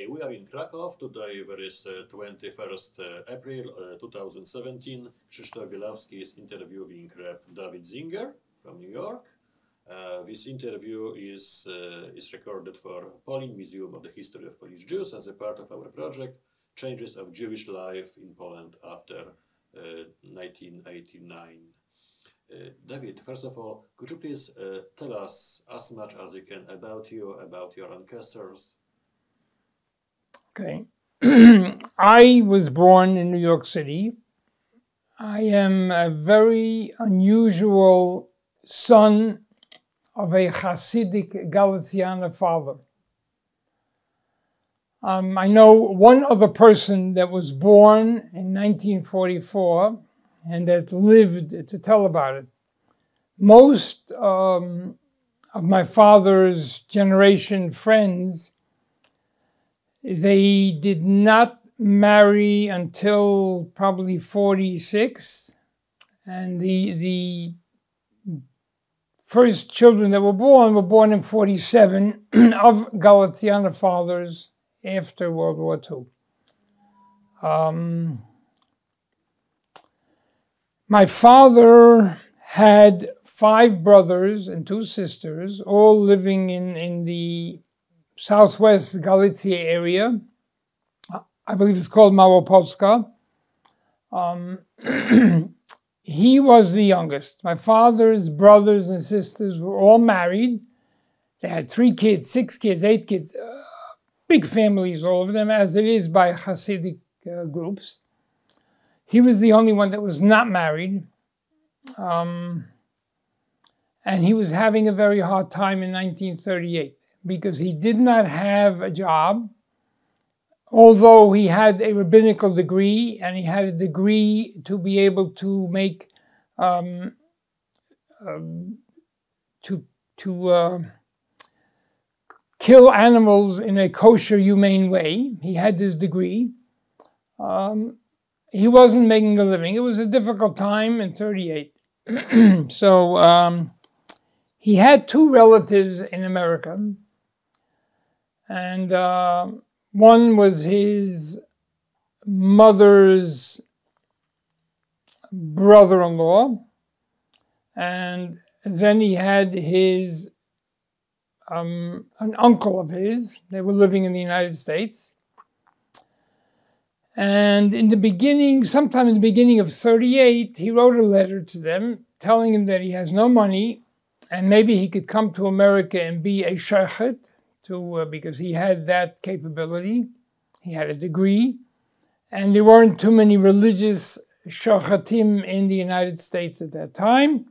We are in Krakow. Today there is 21st April 2017. Krzysztof Bielawski is interviewing Reb Duvid Singer from New York. This interview is recorded for POLIN, Museum of the History of Polish Jews, as a part of our project, Changes of Jewish Life in Poland after 1989. David, first of all, could you please tell us as much as you can about you, about your ancestors? Okay. I was born in New York City. I am a very unusual son of a Hasidic Galiciana father. I know one other person that was born in 1944 and that lived to tell about it. Most of my father's generation friends, they did not marry until probably 46, and the first children that were born in 47 of Galiciana fathers after World War II. My father had 5 brothers and 2 sisters, all living in the southwest Galicia area. I believe it's called Małopolska. He was the youngest. My father's brothers and sisters were all married. They had 3 kids, 6 kids, 8 kids, big families, all of them, as it is by Hasidic groups. He was the only one that was not married. And he was having a very hard time in 1938 because he did not have a job, although he had a rabbinical degree and he had a degree to be able to make, kill animals in a kosher, humane way. He had this degree. He wasn't making a living. It was a difficult time in 38. So he had 2 relatives in America. And one was his mother's brother-in-law. And then he had his, an uncle of his. They were living in the United States. And in the beginning, sometime in the beginning of 38, he wrote a letter to them telling him that he has no money and maybe he could come to America and be a shochet, because he had that capability. He had a degree. And there weren't too many religious shochetim in the United States at that time.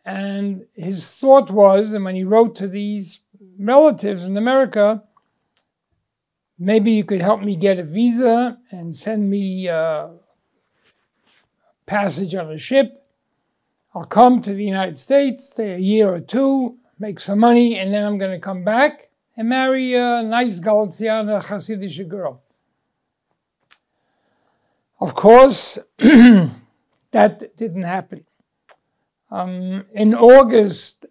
And his thought was, and when he wrote to these relatives in America, maybe you could help me get a visa and send me passage on a ship. I'll come to the United States, stay a year or 2, make some money, and then I'm going to come back and marry a nice Galiciana Hasidic girl. Of course, that didn't happen. In August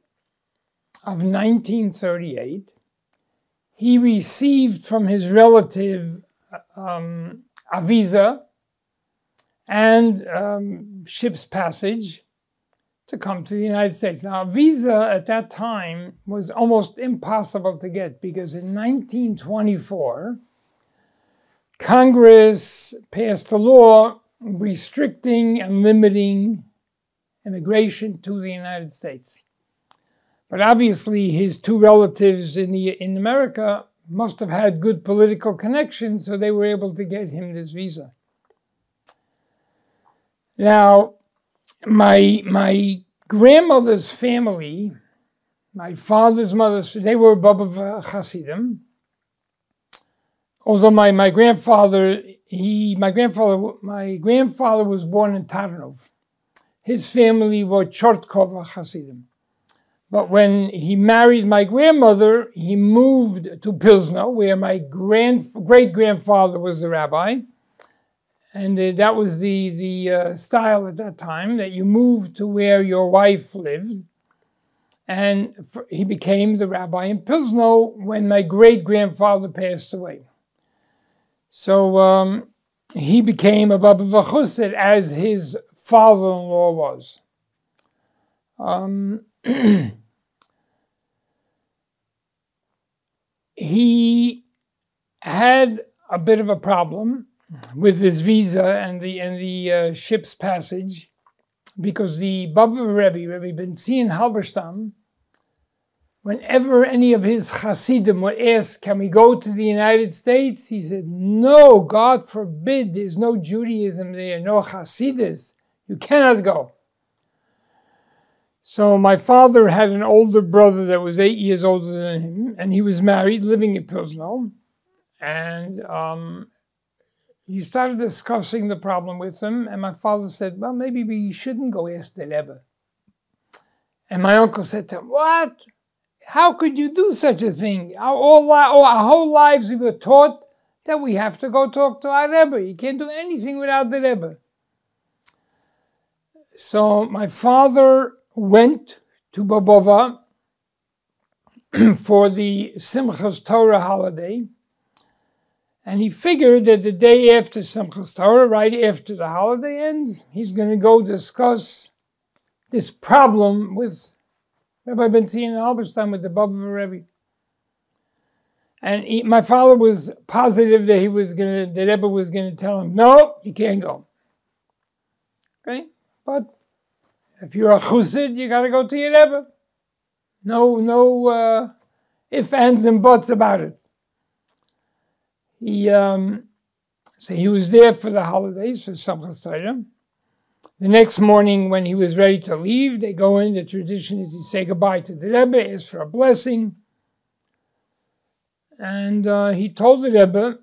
of 1938, he received from his relative a visa and ship's passage to come to the United States. Now, a visa at that time was almost impossible to get because in 1924, Congress passed a law restricting and limiting immigration to the United States. But obviously, his 2 relatives in America must have had good political connections, so they were able to get him this visa. Now, my grandmother's family, my father's mother, they were above Hasidim. Although my grandfather was born in Tarnów. His family were Przodkowie Hasidim. But when he married my grandmother, he moved to Pilzna, where my great-grandfather was the rabbi. And that was the style at that time, that you moved to where your wife lived. And he became the rabbi in Pilzna when my great-grandfather passed away. So he became a Baba Vachusid as his father-in-law was. He had a bit of a problem with his visa and the ship's passage, because the Baba Rebbe Ben-Ziona Halberstama, whenever any of his chasidim would ask, can we go to the United States? He said, no, God forbid, there's no Judaism there, no chasidus, you cannot go. So my father had an older brother that was 8 years older than him, and he was married, living in Pilzna, and he started discussing the problem with him, and my father said, well, maybe we shouldn't go ask the Rebbe. And my uncle said to him, what? How could you do such a thing? Our whole lives we were taught that we have to go talk to our Rebbe. You can't do anything without the Rebbe. So my father went to Bobova for the Simchas Torah holiday, and he figured that the day after Simchas Torah, right after the holiday ends, he's going to go discuss this problem with Rabbi Ben-Ziona Halberstama, with the Baba Rebbe. And my father was positive that the Rebbe was going to tell him, no, you can't go. Okay? But if you're a chassid, you got to go to your Rebbe. No ifs, ands, and buts about it. So he was there for the holidays, for Simchas Torah. The next morning, when he was ready to leave, they go in. The tradition is to say goodbye to the Rebbe, ask for a blessing. And he told the Rebbe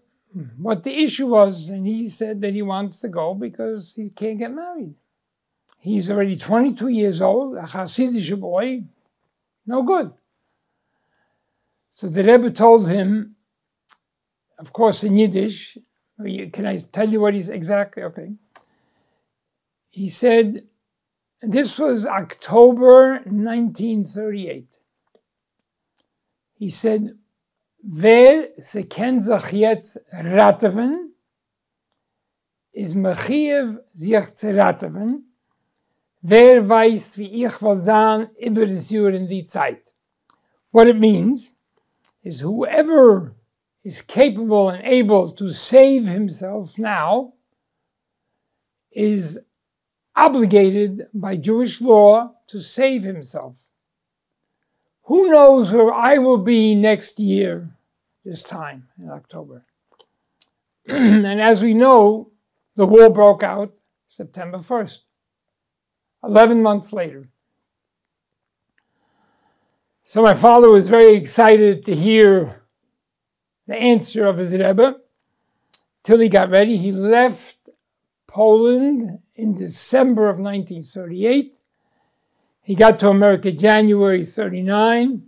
what the issue was, and he said that he wants to go because he can't get married. He's already 22 years old, a Hasidic boy, no good. So the Rebbe told him, of course in Yiddish, can I tell you what he's exactly? Okay. He said, this was October 1938. He said, wer se ken sich jetzt rateven, is mechiev sich zu rateven, wer weiß, wie ich will sein, über das Jahr in die Zeit. What it means is whoever is capable and able to save himself now is obligated by Jewish law to save himself. Who knows where I will be next year, this time in October? And as we know, the war broke out September 1st, 11 months later. So my father was very excited to hear the answer of his Rebbe. Till he got ready, he left Poland in December of 1938. He got to America January 39,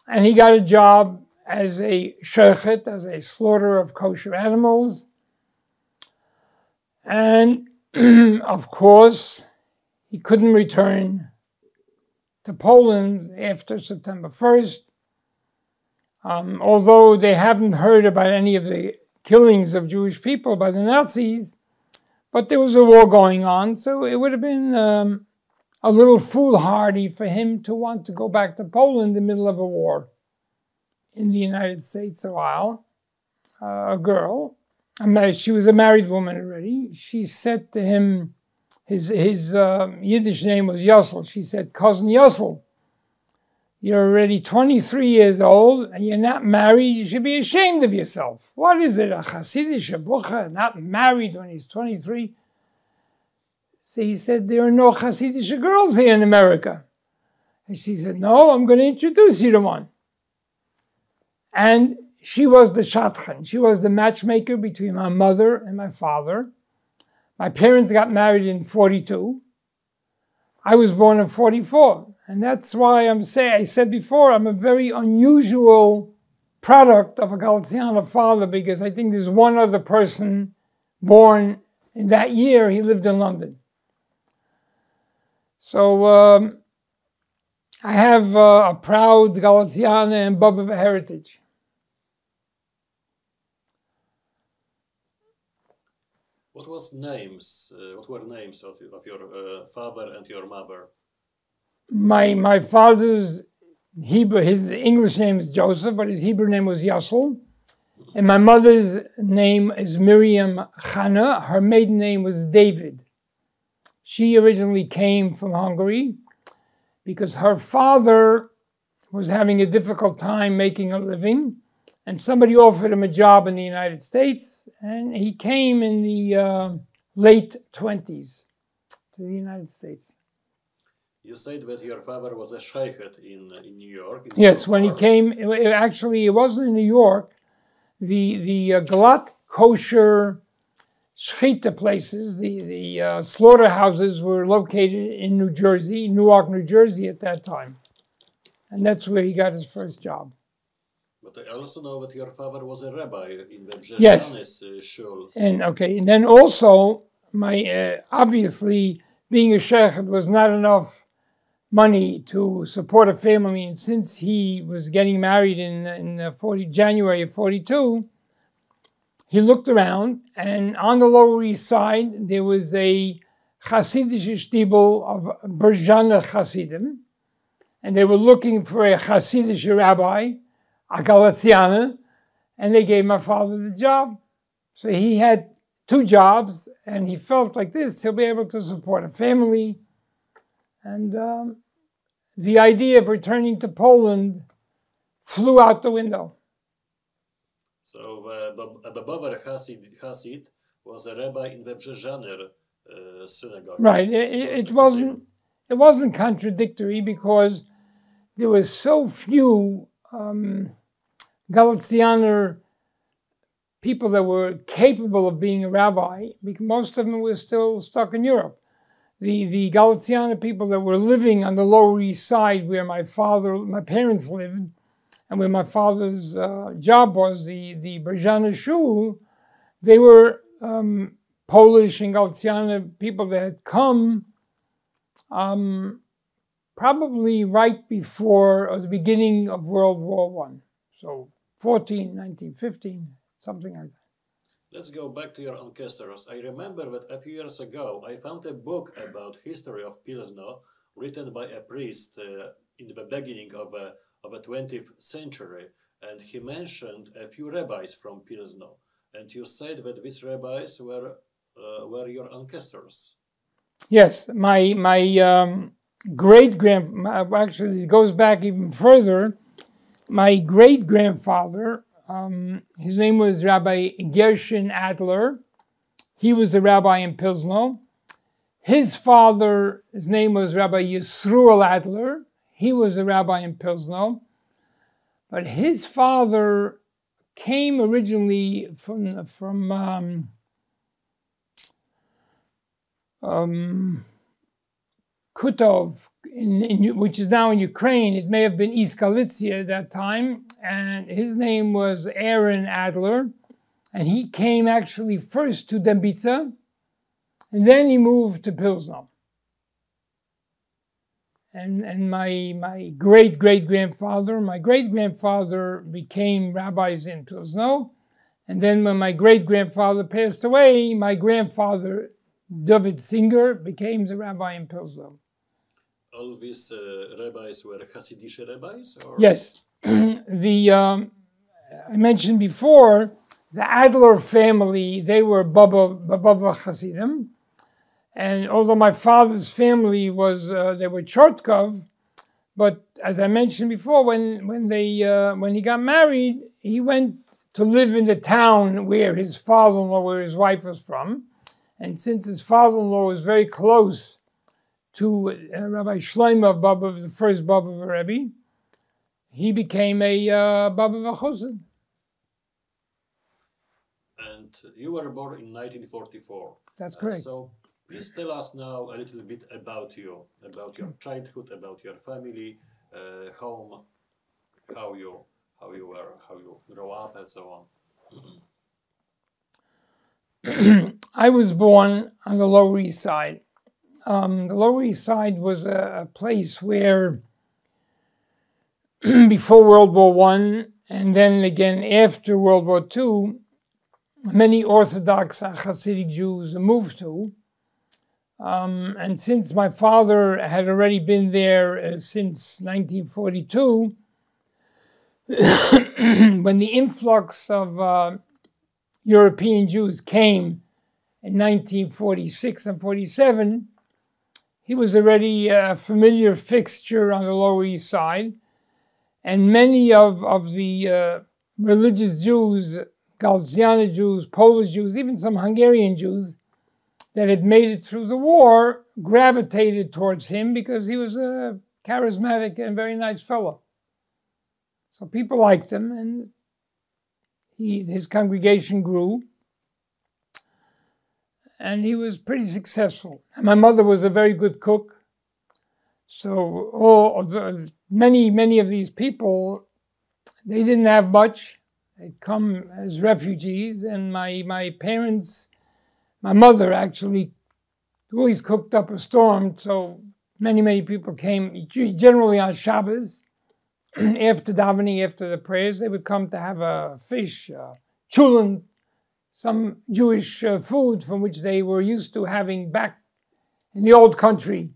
and he got a job as a shochet, as a slaughterer of kosher animals. And of course, he couldn't return to Poland after September 1st. Although they haven't heard about any of the killings of Jewish people by the Nazis, but there was a war going on, so it would have been a little foolhardy for him to want to go back to Poland in the middle of a war in the United States a while. A girl, she was a married woman already, she said to him, his Yiddish name was Yossel, she said, cousin Yossel, you're already 23 years old and you're not married, you should be ashamed of yourself. What is it, a Hasidic bucha, not married when he's 23? So he said, there are no Hasidic girls here in America. And she said, no, I'm going to introduce you to one. And she was the shadchan. She was the matchmaker between my mother and my father. My parents got married in 42. I was born in 44. And that's why I said before, I'm a very unusual product of a Galician father, because I think there's one other person born in that year. He lived in London. So I have a proud Galician and Baba heritage. What were names of your father and your mother? My father's his English name is Joseph, but his Hebrew name was Yassel. And my mother's name is Miriam Chana. Her maiden name was David. She originally came from Hungary because her father was having a difficult time making a living, and somebody offered him a job in the United States, and he came in the late 20s to the United States. You said that your father was a shaykhid in New York. Yes, when he came, actually it wasn't in New York. The Galat kosher shechita places, the slaughterhouses were located in New Jersey, Newark, New Jersey at that time. And that's where he got his first job. But I also know that your father was a rabbi in the brzeżańskich shul. And then also, my obviously being a sheikh was not enough money to support a family, and since he was getting married in January of 42, he looked around, and on the Lower East Side there was a Hasidic shtibel of Brzeżańskich Hasidim, and they were looking for a Hasidic rabbi, a Galiciana, and they gave my father the job. So he had 2 jobs, and he felt like this, he'll be able to support a family. And the idea of returning to Poland flew out the window. So the brother Hasid was a rabbi in the Brzeżańskich synagogue. Right. It wasn't contradictory because there were so few Galicianer people that were capable of being a rabbi, because most of them were still stuck in Europe. The Galiciana people that were living on the Lower East Side where my parents lived, and where my father's job was, the Brzeżańskich shul, they were Polish and Galiciana people that had come probably right before or the beginning of World War I. So 1915, something like that. Let's go back to your ancestors. I remember that a few years ago I found a book about history of Pilzna written by a priest in the beginning of the 20th century, and he mentioned a few rabbis from Pilzna, and you said that these rabbis were your ancestors. Yes, my actually it goes back even further. My great-grandfather, his name was Rabbi Gershon Adler. He was a rabbi in Pilzna. His father, his name was Rabbi Yisroel Adler. He was a rabbi in Pilzna. But his father came originally from Kutov, which is now in Ukraine. It may have been East Galicia at that time. And his name was Aaron Adler. And he came actually first to Dębica, and then he moved to Pilzna. And my great-great-grandfather became rabbis in Pilzna. And then when my great-grandfather passed away, my grandfather, Duvid Singer, became the rabbi in Pilzna. All these rabbis were Hasidic rabbis? Or? Yes. I mentioned before, the Adler family, they were Baba Hasidim. And although my father's family was, they were Przodkowie, but as I mentioned before, when he got married, he went to live in the town where his father-in-law, where his wife was from. And since his father-in-law was very close to Rabbi Shlomo Baba, the first Baba Rebbe, he became a Baba Chassid. And you were born in 1944. That's correct. So please tell us now a little bit about you, about your childhood, about your family, home, how you grow up, and so on. I was born on the Lower East Side. The Lower East Side was a place where before World War I, and then again after World War II, many Orthodox and Hasidic Jews moved to. And since my father had already been there since 1942, when the influx of European Jews came in 1946 and 47, he was already a familiar fixture on the Lower East Side. And many of the religious Jews, Galician Jews, Polish Jews, even some Hungarian Jews that had made it through the war gravitated towards him because he was a charismatic and very nice fellow. So people liked him, and his congregation grew, and he was pretty successful. And my mother was a very good cook, so many of these people, they didn't have much. They'd come as refugees, and my parents, my mother actually always cooked up a storm, so many people came, generally on Shabbos, after davening, after the prayers. They would come to have a fish, chulent, some Jewish food from which they were used to having back in the old country.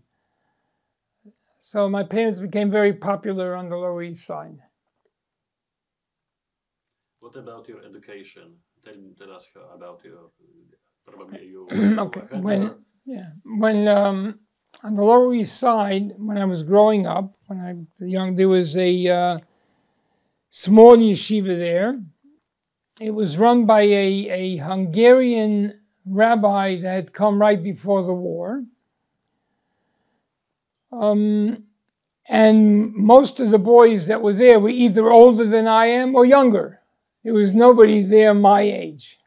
So my parents became very popular on the Lower East Side. What about your education? Tell us about your, probably you okay. When on the Lower East Side, when I was growing up, when I was young, there was a small yeshiva there. It was run by a Hungarian rabbi that had come right before the war. And most of the boys that were there were either older than I am or younger. There was nobody there my age.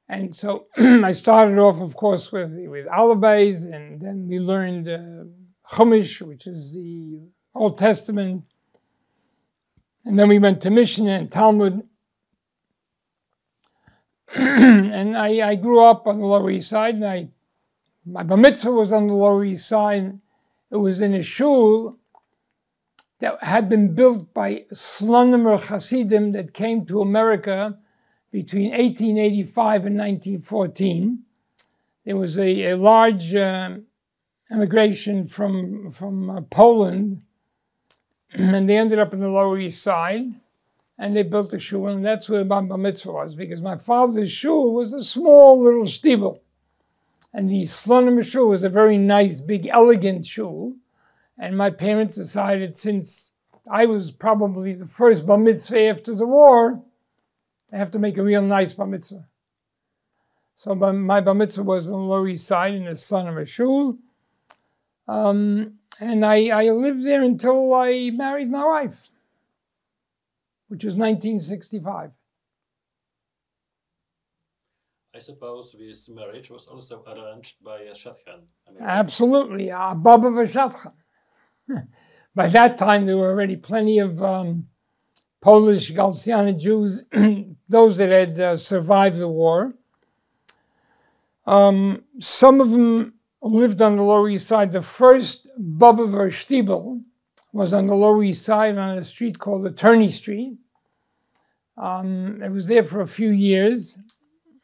And so I started off, of course, with alibis, and then we learned Chumash, which is the Old Testament. And then we went to Mishnah and Talmud. And I grew up on the Lower East Side, and my bar mitzvah was on the Lower East Side. It was in a shul that had been built by Slonimer Hasidim that came to America between 1885 and 1914. There was a large immigration from Poland, and they ended up in the Lower East Side, and they built a shul, and that's where my bar mitzvah was, because my father's shul was a small little shtibel, and the Slonimer shul was a very nice, big, elegant shul, and my parents decided, since I was probably the first bar mitzvah after the war, I have to make a real nice bar mitzvah. So my bar mitzvah was on the Lower East Side in the Slonimer shul. And I lived there until I married my wife, which was 1965. I suppose this marriage was also arranged by a shadchan. Absolutely, a baba v'shadchan. By that time, there were already plenty of Polish Galician Jews, those that had survived the war. Some of them lived on the Lower East Side. The first baba v'shtibel was on the Lower East Side on a street called Attorney Street. It was there for a few years.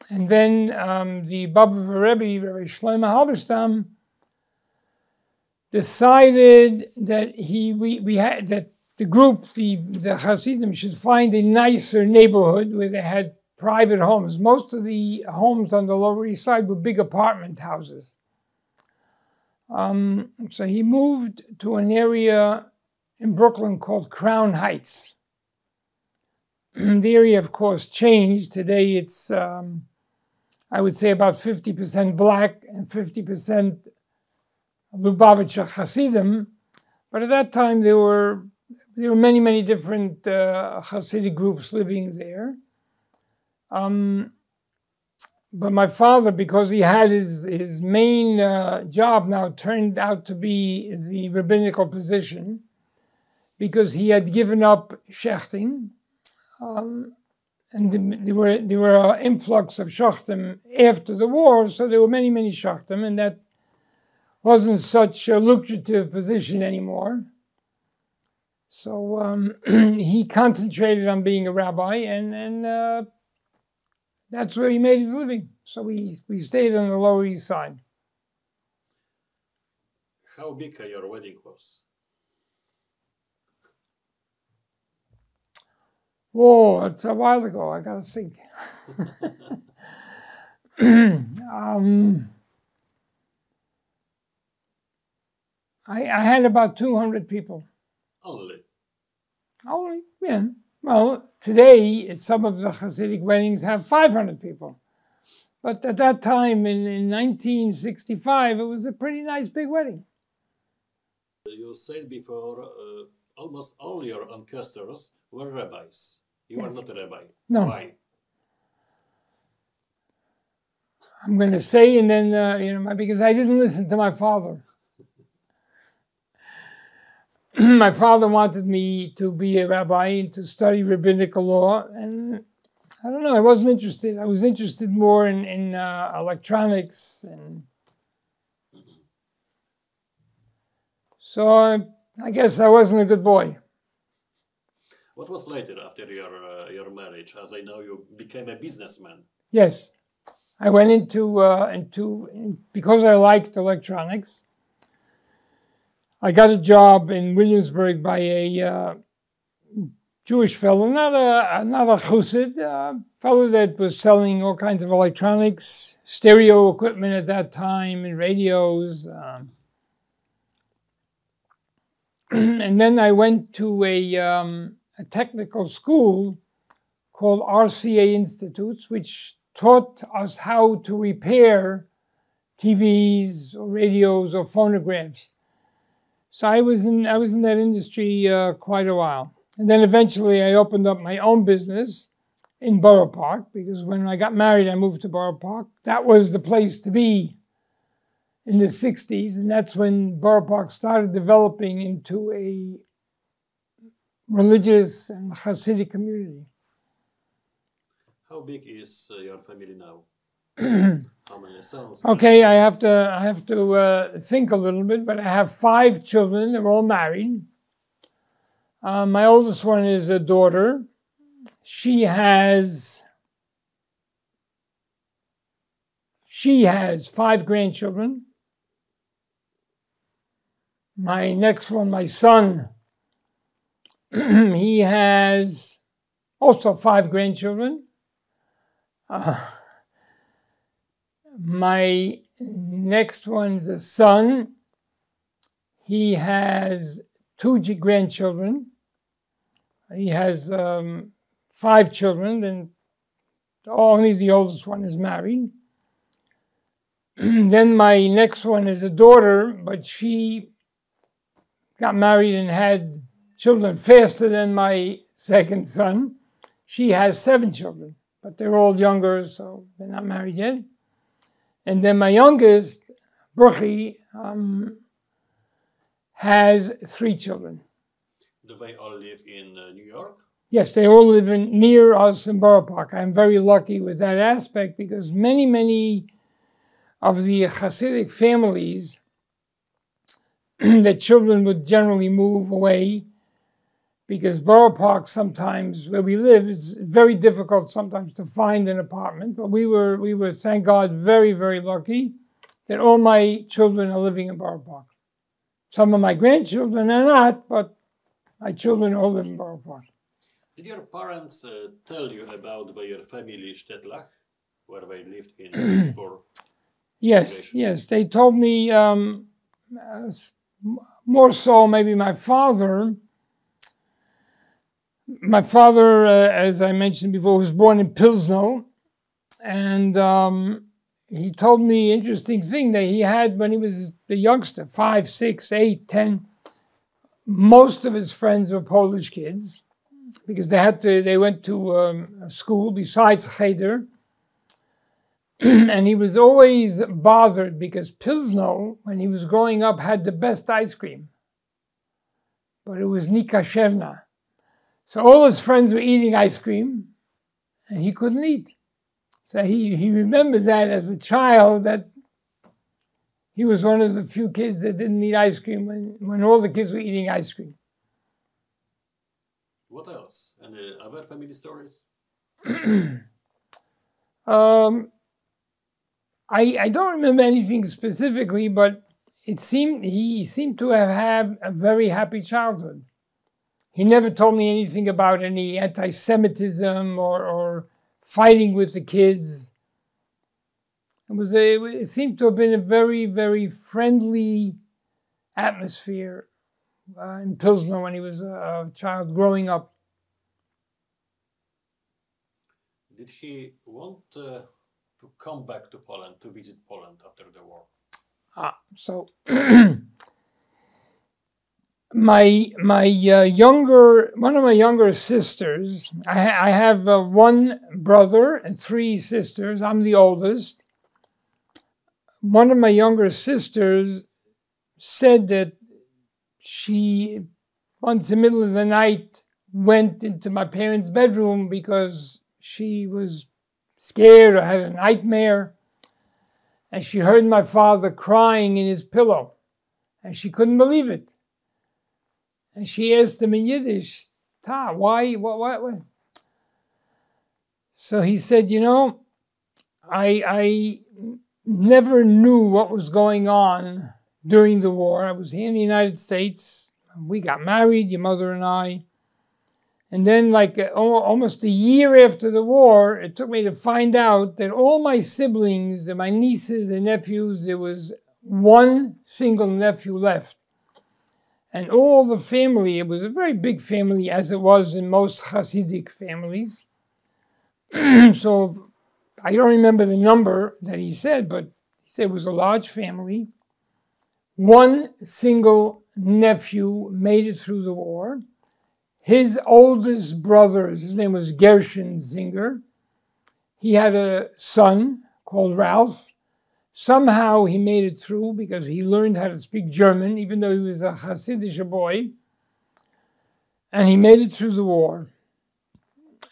And then the baba v'rebbe, Rabbi Shlomo Halberstama, decided that the group, the Hasidim, should find a nicer neighborhood where they had private homes. Most of the homes on the Lower East Side were big apartment houses. So he moved to an area in Brooklyn called Crown Heights. The area, of course, changed. Today it's, I would say, about 50% black and 50% Lubavitcher Hasidim. But at that time, there were many different Hasidic groups living there. But my father, because he had his main job now turned out to be the rabbinical position, because he had given up shechting, and there were an influx of shachtim after the war, so there were many shachtim, and that wasn't such a lucrative position anymore. So he concentrated on being a rabbi, and that's where he made his living. So we stayed on the Lower East Side. How big your wedding was? Whoa, it's a while ago. I gotta think. I had about 200 people. Only? Only, yeah. Well, today, some of the Hasidic weddings have 500 people. But at that time, in 1965, it was a pretty nice big wedding. You said before, almost all your ancestors were rabbis. You are not a rabbi. No. Why? I'm going to say, and then, because I didn't listen to my father. My father wanted me to be a rabbi and to study rabbinical law, and I don't know, I wasn't interested. I was interested more in electronics, and so I guess I wasn't a good boy. What was later after your marriage? As I know, you became a businessman. Yes, I went into because I liked electronics. I got a job in Williamsburg by a Jewish fellow, not a chassid, a fellow that was selling all kinds of electronics, stereo equipment at that time, and radios. And then I went to a technical school called RCA Institutes, which taught us how to repair TVs or radios or phonographs. So I was in that industry quite a while. And then eventually I opened up my own business in Boro Park, because when I got married, I moved to Boro Park. That was the place to be in the 60s, and that's when Boro Park started developing into a religious and Hasidic community. How big is your family now? How many sons? Okay, I have to think a little bit, but I have 5 children. They're all married. My oldest one is a daughter. She has 5 grandchildren. My next one, my son, he has also 5 grandchildren. My next one's a son. He has 2 grandchildren. He has 5 children, and only the oldest one is married. Then my next one is a daughter, but she got married and had children faster than my second son. She has 7 children, but they're all younger, so they're not married yet. And then my youngest, Bruchi, has 3 children. Do they all live in New York? Yes, they all live near us in Boro Park. I'm very lucky with that aspect, because many of the Hasidic families, the children would generally move away, because Boro Park sometimes, where we live, it's very difficult sometimes to find an apartment. But we were, thank God, very, very lucky that all my children are living in Boro Park. Some of my grandchildren are not, but my children all live in Boro Park. Did your parents tell you about their family shtetl, where they lived in before? Yes, they told me, more so maybe my father. My father, as I mentioned before, was born in Pilzna, and he told me an interesting thing that he had when he was a youngster, 5, 6, 8, 10. Most of his friends were Polish kids, because they went to a school besides Cheder. And he was always bothered because Pilzna, when he was growing up, had the best ice cream. But it was nikasherna. So all his friends were eating ice cream, and he couldn't eat. So he remembered that as a child, that he was one of the few kids that didn't eat ice cream when all the kids were eating ice cream. What else? Any other family stories? I don't remember anything specifically, but he seemed to have had a very happy childhood. He never told me anything about any anti-Semitism or fighting with the kids. It seemed to have been a very, very friendly atmosphere in Pilzna when he was a child growing up. Did he want to come back to Poland, to visit Poland after the war? So one of my younger sisters, I have one brother and three sisters. I'm the oldest. One of my younger sisters said that she, once in the middle of the night, went into my parents' bedroom because she was scared or had a nightmare. And she heard my father crying in his pillow. And she couldn't believe it. And she asked him in Yiddish, why, what? So he said, you know, I never knew what was going on during the war. I was here in the United States. We got married, your mother and I. And then like almost a year after the war, it took me to find out that all my siblings, my nieces and nephews, there was one single nephew left. And all the family, it was a very big family, as it was in most Hasidic families. So I don't remember the number that he said, but he said it was a large family. One single nephew made it through the war. His oldest brother, his name was Duvid Singer. He had a son called Ralph. Somehow he made it through because he learned how to speak German, even though he was a Hasidic boy. And he made it through the war.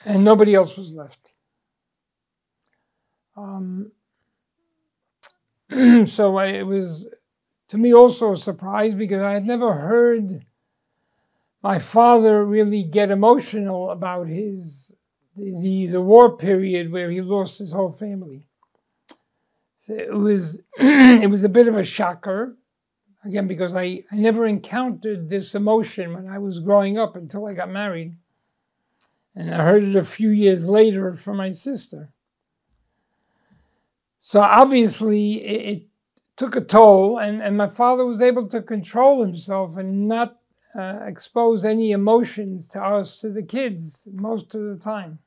And nobody else was left. So it was, to me, also a surprise because I had never heard my father really get emotional about the war period where he lost his whole family. So it was a bit of a shocker, again, because I never encountered this emotion when I was growing up until I got married. And I heard it a few years later from my sister. So obviously it took a toll, and my father was able to control himself and not expose any emotions to us, to the kids, most of the time.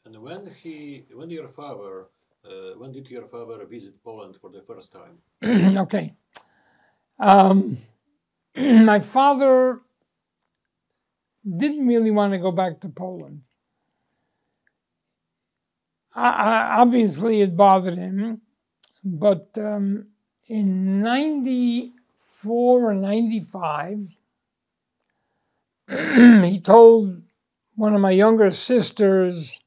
And when did your father visit Poland for the first time? Okay. My father didn't really want to go back to Poland. Obviously, it bothered him, but in 94 or 95, he told one of my younger sisters,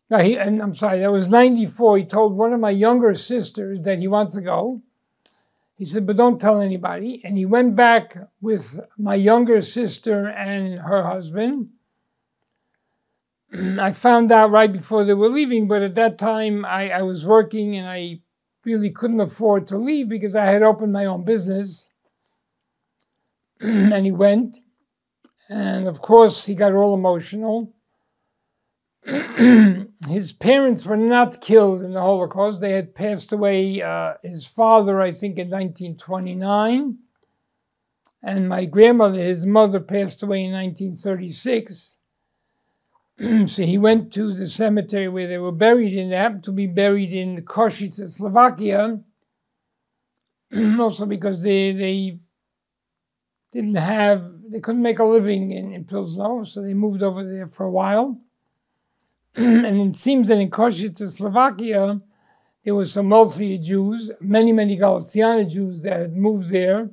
I'm sorry, that was 94, he told one of my younger sisters that he wants to go. He said, but don't tell anybody. And he went back with my younger sister and her husband. I found out right before they were leaving, but at that time I was working and I really couldn't afford to leave because I had opened my own business. And he went. And of course, he got all emotional. His parents were not killed in the Holocaust. They had passed away, his father, I think, in 1929. And my grandmother, his mother, passed away in 1936. So he went to the cemetery where they were buried in. They happened to be buried in Košice, Slovakia. Also because they couldn't make a living in Pilzna, so they moved over there for a while. And it seems that in Košice, Slovakia, there were some wealthy Jews, many Galiciana Jews that had moved there.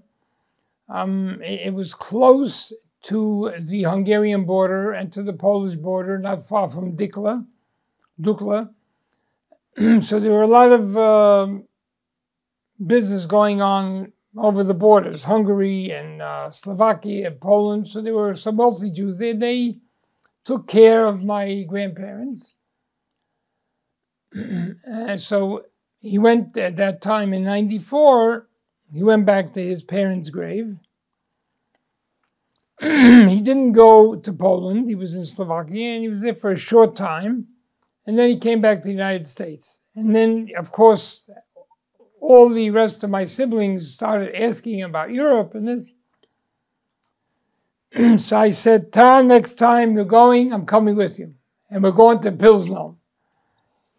It was close to the Hungarian border and to the Polish border, not far from Dukla. So there were a lot of business going on over the borders, Hungary and Slovakia and Poland. So there were some wealthy Jews there. They took care of my grandparents. So he went at that time in 94, he went back to his parents' grave. He didn't go to Poland. He was in Slovakia, and he was there for a short time. And then he came back to the United States. And then, of course, all the rest of my siblings started asking about Europe and this. So I said, next time you're going, I'm coming with you. And we're going to Pilzna.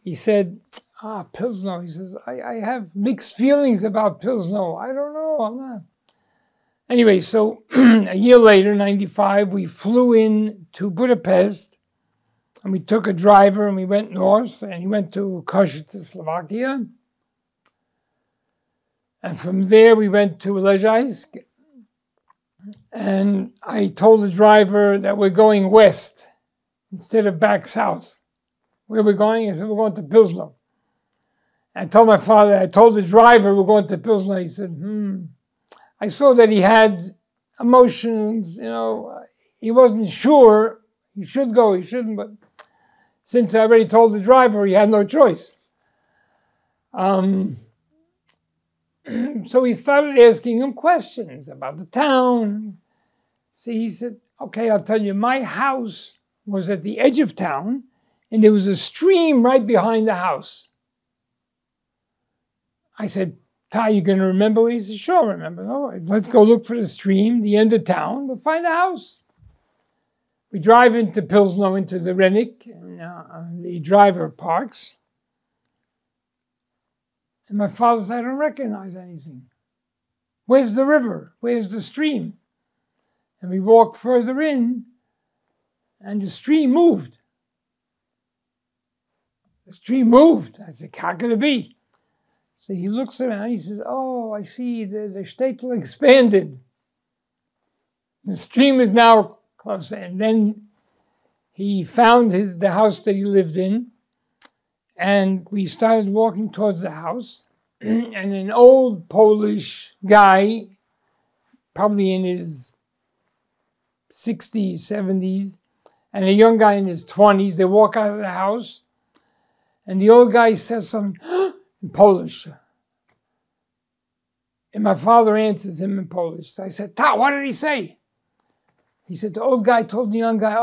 He said, Pilzna. He says, I have mixed feelings about Pilzna. I don't know, I'm not. Anyway, so a year later, 95, we flew in to Budapest, and we took a driver and we went north, and he went to Košice, Slovakia. And from there we went to Ležajsk. And I told the driver that we're going west instead of back south. Where are we going? I said, we're going to Pilzna. I told my father, I told the driver we're going to Pilzna. He said, I saw that he had emotions, you know, he wasn't sure. He should go, he shouldn't, but since I already told the driver, he had no choice. So we started asking him questions about the town. See, he said, okay, I'll tell you, my house was at the edge of town, and there was a stream right behind the house. I said, you going to remember? He said, sure, I remember. All right, let's go look for the stream, the end of town. We'll find the house. We drive into Pilzna, into the Rennik, and the driver parks. And my father said, I don't recognize anything. Where's the river? Where's the stream? And we walked further in, and the stream moved. The stream moved. I said, how could it be? So he looks around, he says, oh, I see, the shtetl expanded. The stream is now close. And then he found the house that he lived in, and we started walking towards the house, and an old Polish guy, probably in his 60s, 70s, and a young guy in his 20s, they walk out of the house, and the old guy says something in Polish. And my father answers him in Polish. So I said, what did he say? He said, the old guy told the young guy,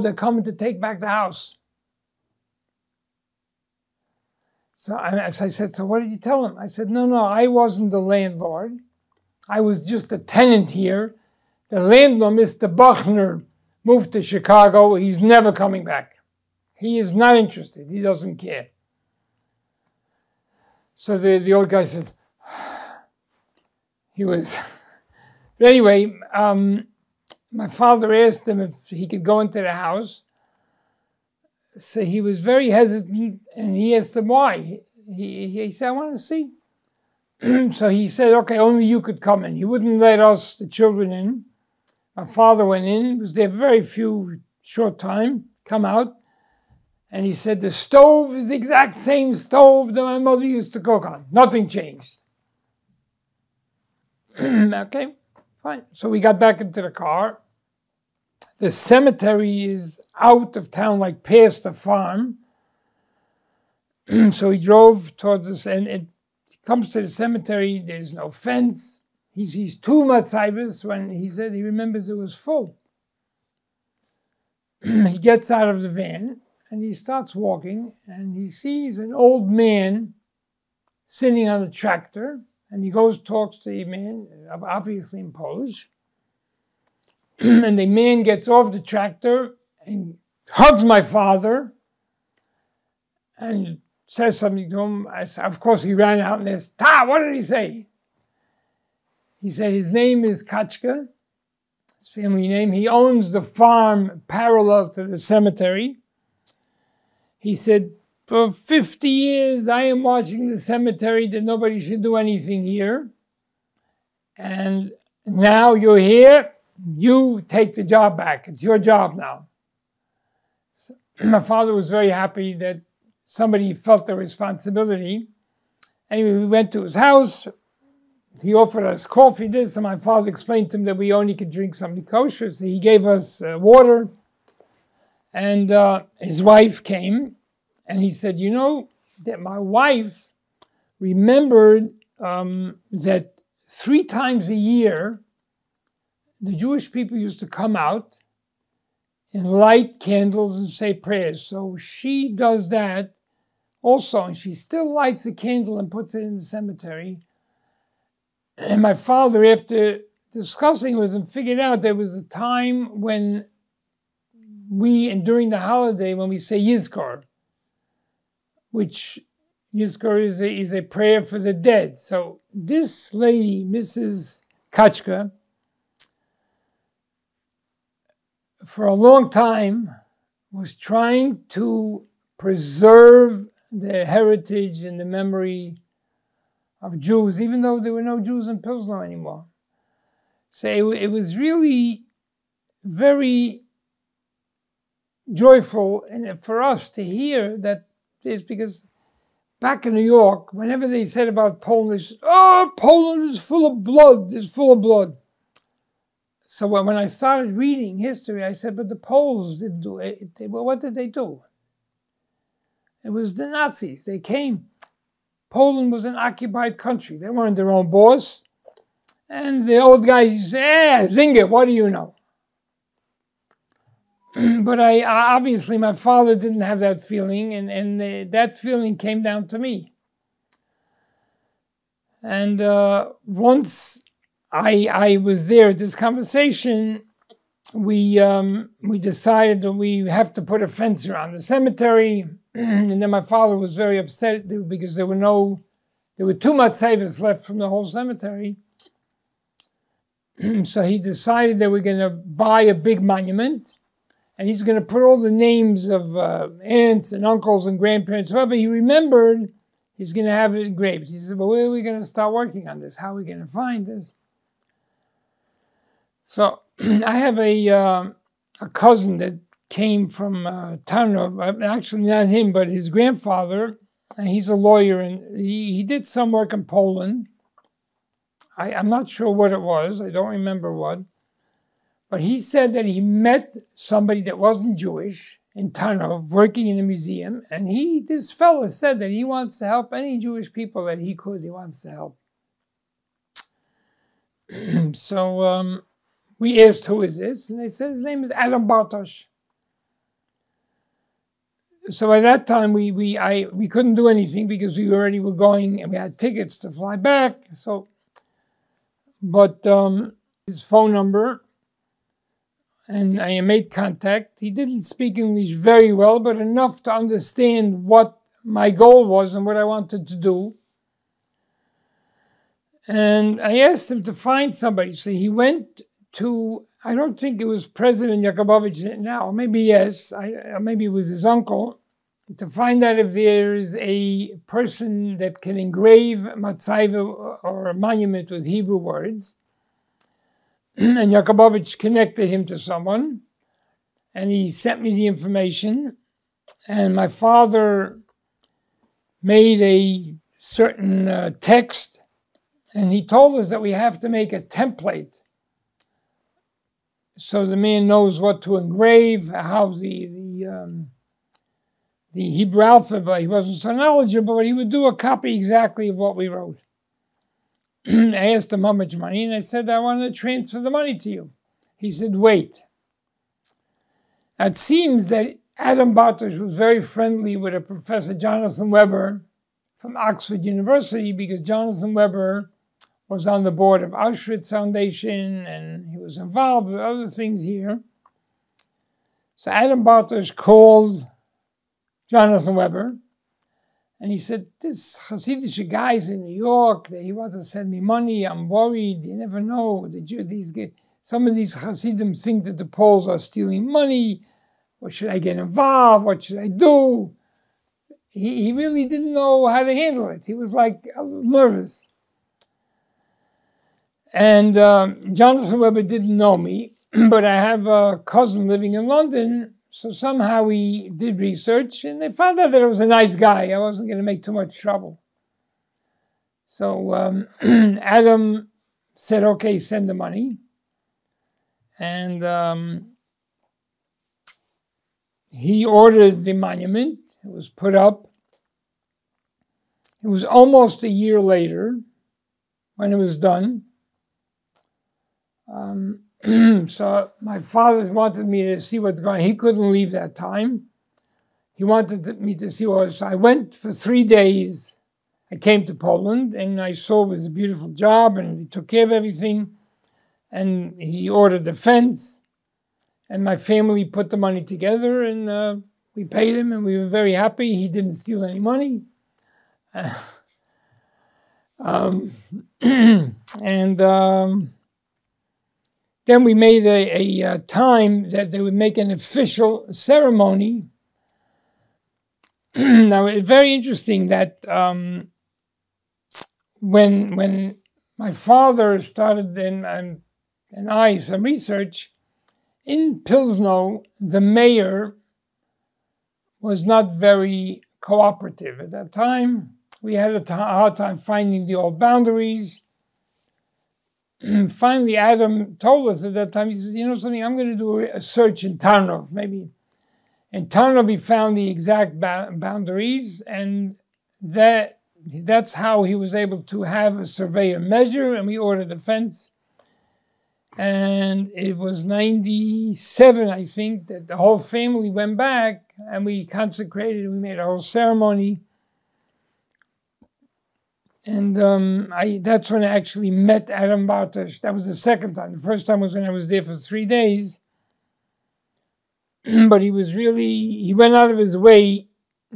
they're coming to take back the house. So I said, so what did you tell him? I said, no, I wasn't the landlord. I was just a tenant here. The landlord, Mr. Buchner, moved to Chicago. He's never coming back. He is not interested. He doesn't care. So the old guy said, he was... But anyway, my father asked him if he could go into the house. So he was very hesitant, and he asked him why. He said, I want to see. So he said, okay, only you could come in. He wouldn't let us, the children, in. My father went in. He was there very short time, come out. And he said, the stove is the exact same stove that my mother used to cook on. Nothing changed. Okay, fine. So we got back into the car. The cemetery is out of town, like past the farm. So he drove towards us, and it comes to the cemetery. There's no fence. He sees two matzayvos when he said he remembers it was full. He gets out of the van, and he starts walking, and he sees an old man sitting on a tractor, and he goes, talks to the man, obviously in Polish. And the man gets off the tractor and hugs my father and says something to him. Of course, he ran out and asked, what did he say? He said his name is Kachka, his family name. He owns the farm parallel to the cemetery. He said, for 50 years, I am watching the cemetery that nobody should do anything here. And now you're here. You take the job back. It's your job now. So my father was very happy that somebody felt the responsibility. Anyway, we went to his house. He offered us coffee, and my father explained to him that we only could drink something kosher. So he gave us water. And his wife came, and he said, you know, that my wife remembered that 3 times a year, the Jewish people used to come out and light candles and say prayers. So she does that also, and she still lights a candle and puts it in the cemetery. And my father, after discussing with him, figured out there was a time when and during the holiday, when we say Yizkor, which Yizkor is a prayer for the dead. So this lady, Mrs. Kachka, for a long time was trying to preserve the heritage and the memory of Jews, even though there were no Jews in Pilzna anymore. So it was really very joyful for us to hear that this, because back in New York, whenever they said about Poland, they said, oh, Poland is full of blood, it's full of blood. So when I started reading history, I said, but the Poles didn't do it. Well, what did they do? It was the Nazis. They came. Poland was an occupied country. They weren't their own boss. And the old guys used to say, Zinger, what do you know? But obviously my father didn't have that feeling, and that feeling came down to me. And once I was there at this conversation, we decided that we have to put a fence around the cemetery. And then my father was very upset because there were too much savers left from the whole cemetery. So he decided that we're going to buy a big monument, and he's going to put all the names of aunts and uncles and grandparents, whoever he remembered, he's going to have it engraved. He said, well, where are we going to start working on this? How are we going to find this? So I have a cousin that came from Tarnów, actually not him, but his grandfather, and he's a lawyer, and he did some work in Poland. I'm not sure what it was, I don't remember what, but he said that he met somebody that wasn't Jewish in Tarnów working in a museum, and this fellow said that he wants to help any Jewish people that he could, he wants to help. So we asked, who is this? And they said his name is Adam Bartosz. So at that time, we couldn't do anything because we already were going and we had tickets to fly back. So, but his phone number, and I made contact. He didn't speak English very well, but enough to understand what my goal was and what I wanted to do. And I asked him to find somebody. So he went to, I don't think it was President Yakubovich now, maybe yes, maybe it was his uncle, to find out if there is a person that can engrave matzaiva or a monument with Hebrew words. And Yakubovich connected him to someone, and he sent me the information. And my father made a certain text, and he told us that we have to make a template so the man knows what to engrave, how the Hebrew alphabet. He wasn't so knowledgeable, but he would do a copy exactly of what we wrote. I asked him how much money, and I said, I want to transfer the money to you. He said, wait. It seems that Adam Bartosz was very friendly with a Professor Jonathan Weber from Oxford University, because Jonathan Weber was on the board of Auschwitz Foundation, and he was involved with other things here. So Adam Bartosz called Jonathan Weber, and he said, this Hasidic guy's in New York, he wants to send me money, I'm worried, you never know. Some of these Hasidim think that the Poles are stealing money. What should I get involved? What should I do? He really didn't know how to handle it. He was like nervous. And Jonathan Weber didn't know me, but I have a cousin living in London. So somehow we did research, and they found out that I was a nice guy. I wasn't going to make too much trouble. So Adam said, okay, send the money. And he ordered the monument. It was put up. It was almost a year later when it was done. So my father wanted me to see what's going on. He couldn't leave that time. He wanted me to see what it was. So I went for 3 days. I came to Poland, and I saw it was a beautiful job, and he took care of everything. And he ordered the fence, and my family put the money together, and we paid him, and we were very happy. He didn't steal any money. Then we made a time that they would make an official ceremony. Now, it's very interesting that when my father started and I some research, in Pilzno, the mayor was not very cooperative at that time. We had a hard time finding the old boundaries. Finally, Adam told us at that time, he says, you know something, I'm going to do a search in Tarnów, maybe. In Tarnów, he found the exact boundaries, and that's how he was able to have a surveyor measure, and we ordered a fence. And it was 97, I think, that the whole family went back, and we consecrated, we made a whole ceremony. And that's when I actually met Adam Bartosz. That was the second time. The first time was when I was there for 3 days. But he went out of his way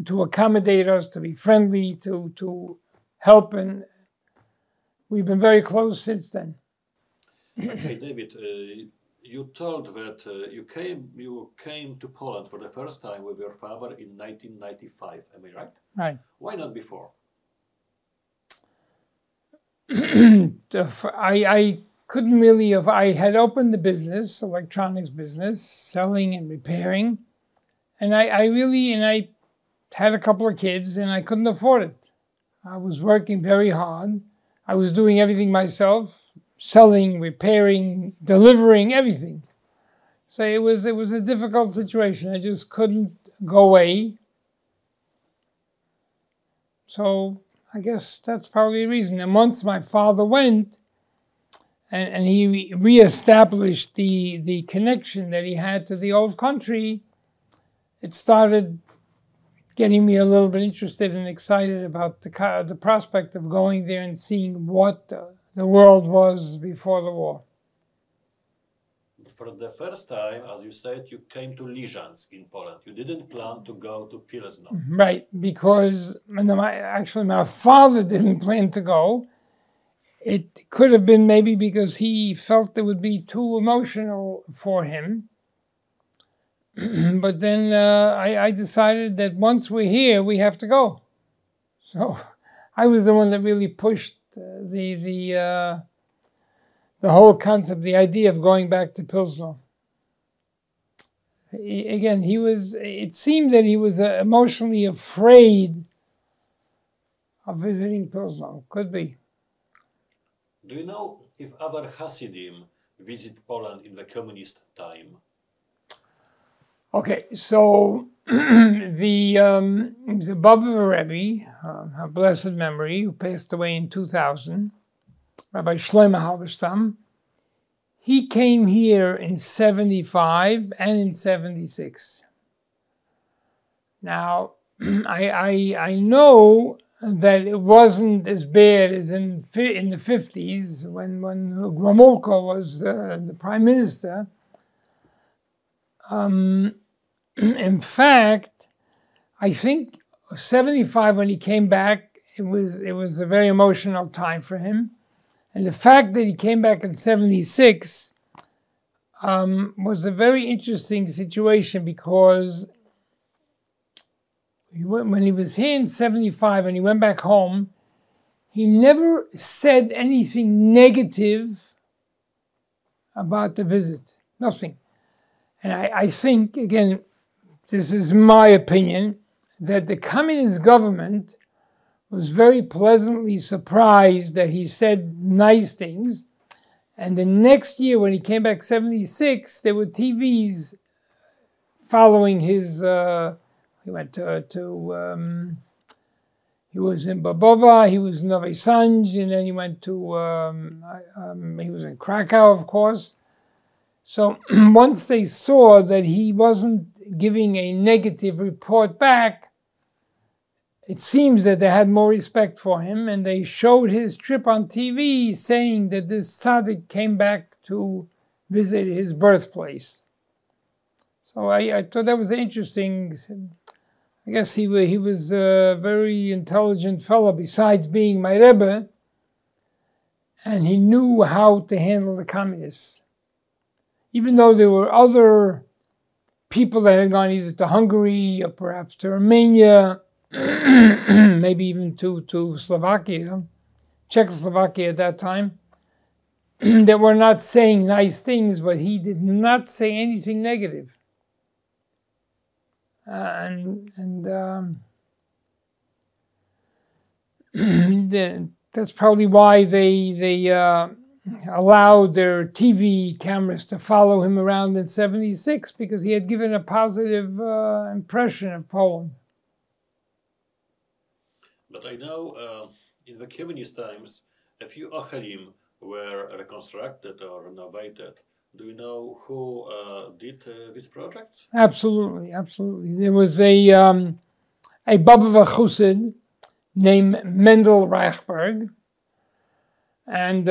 to accommodate us, to be friendly, to help, and we've been very close since then. Okay, David, you told that you came to Poland for the first time with your father in 1995, am I right? Right. Why not before? I couldn't really have, I had opened the business, electronics business, selling and repairing, and I had a couple of kids, and I couldn't afford it. I was working very hard. I was doing everything myself, selling, repairing, delivering, everything. So it was a difficult situation. I just couldn't go away. So I guess that's probably the reason. And once my father went, and he reestablished the connection that he had to the old country, it started getting me a little bit interested and excited about the prospect of going there and seeing what the world was before the war. For the first time, as you said, you came to Liżansk in Poland. You didn't plan to go to Pilzna. Right, because actually my father didn't plan to go. It could have been maybe because he felt it would be too emotional for him. But then I decided that once we're here, we have to go. So I was the one that really pushed the whole concept, the idea of going back to Pilzna. Again, it seemed that he was emotionally afraid of visiting Pilzna. Could be. Do you know if other Hasidim visit Poland in the communist time? Okay, so he was above a Rebbe, a blessed memory, who passed away in 2000, Rabbi Stanów Halberstama. He came here in 75 and in 76. Now, I know that it wasn't as bad as in the 50s when Gromolko was the prime minister. In fact, I think 75 when he came back, it was a very emotional time for him. And the fact that he came back in 76 was a very interesting situation, because when he was here in 75 and he went back home, he never said anything negative about the visit. Nothing. And I think, again, this is my opinion, that the communist government was very pleasantly surprised that he said nice things. And the next year, when he came back 76, there were TVs following his, he went he was in Babova, he was in Nowy Sącz, and then he went to, he was in Krakow, of course. So once they saw that he wasn't giving a negative report back, it seems that they had more respect for him, and they showed his trip on TV saying that this tzaddik came back to visit his birthplace. So I thought that was interesting. I guess he was a very intelligent fellow, besides being my Rebbe, and he knew how to handle the communists. Even though there were other people that had gone either to Hungary or perhaps to Romania, maybe even to Slovakia, Czechoslovakia at that time, that were not saying nice things, but he did not say anything negative. That's probably why they allowed their TV cameras to follow him around in '76, because he had given a positive impression of Poland. But I know in the communist times, a few Ochelim were reconstructed or renovated. Do you know who did these projects? Absolutely, absolutely. There was a Babova Chassid named Mendel Reichberg, and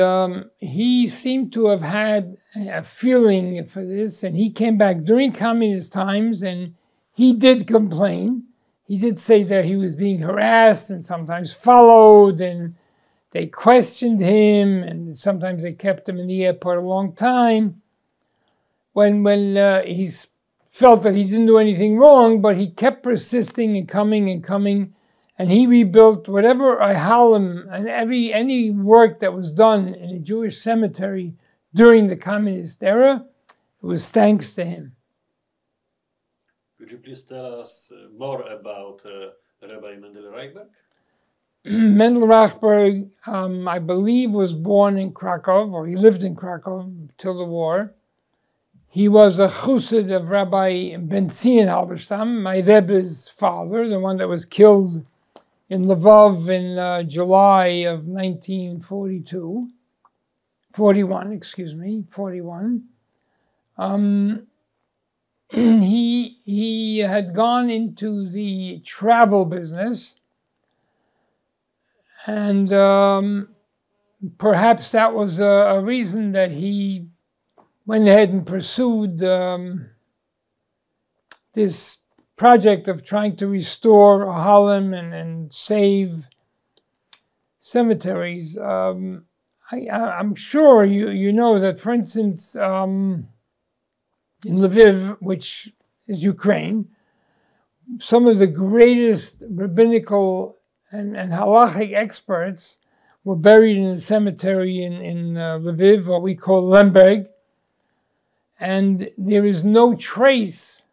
he seemed to have had a feeling for this, and he came back during communist times, and he did complain. He did say that he was being harassed and sometimes followed, and they questioned him, and sometimes they kept him in the airport a long time. When he felt that he didn't do anything wrong, but he kept persisting and coming, and he rebuilt whatever Ahalim and any work that was done in a Jewish cemetery during the communist era. It was thanks to him. Could you please tell us more about Rabbi Mendel Reichberg? Mendel Reichberg, I believe, was born in Krakow, or he lived in Krakow till the war. He was a chassid of Rabbi Ben-Ziona Halberstama, my Rebbe's father, the one that was killed in Lvov in July of 1941. He had gone into the travel business, and perhaps that was a reason that he went ahead and pursued this project of trying to restore Ahalim and save cemeteries. I'm sure you know that, for instance, in Lviv, which is Ukraine, some of the greatest rabbinical and halachic experts were buried in a cemetery in Lviv, what we call Lemberg. And there is no trace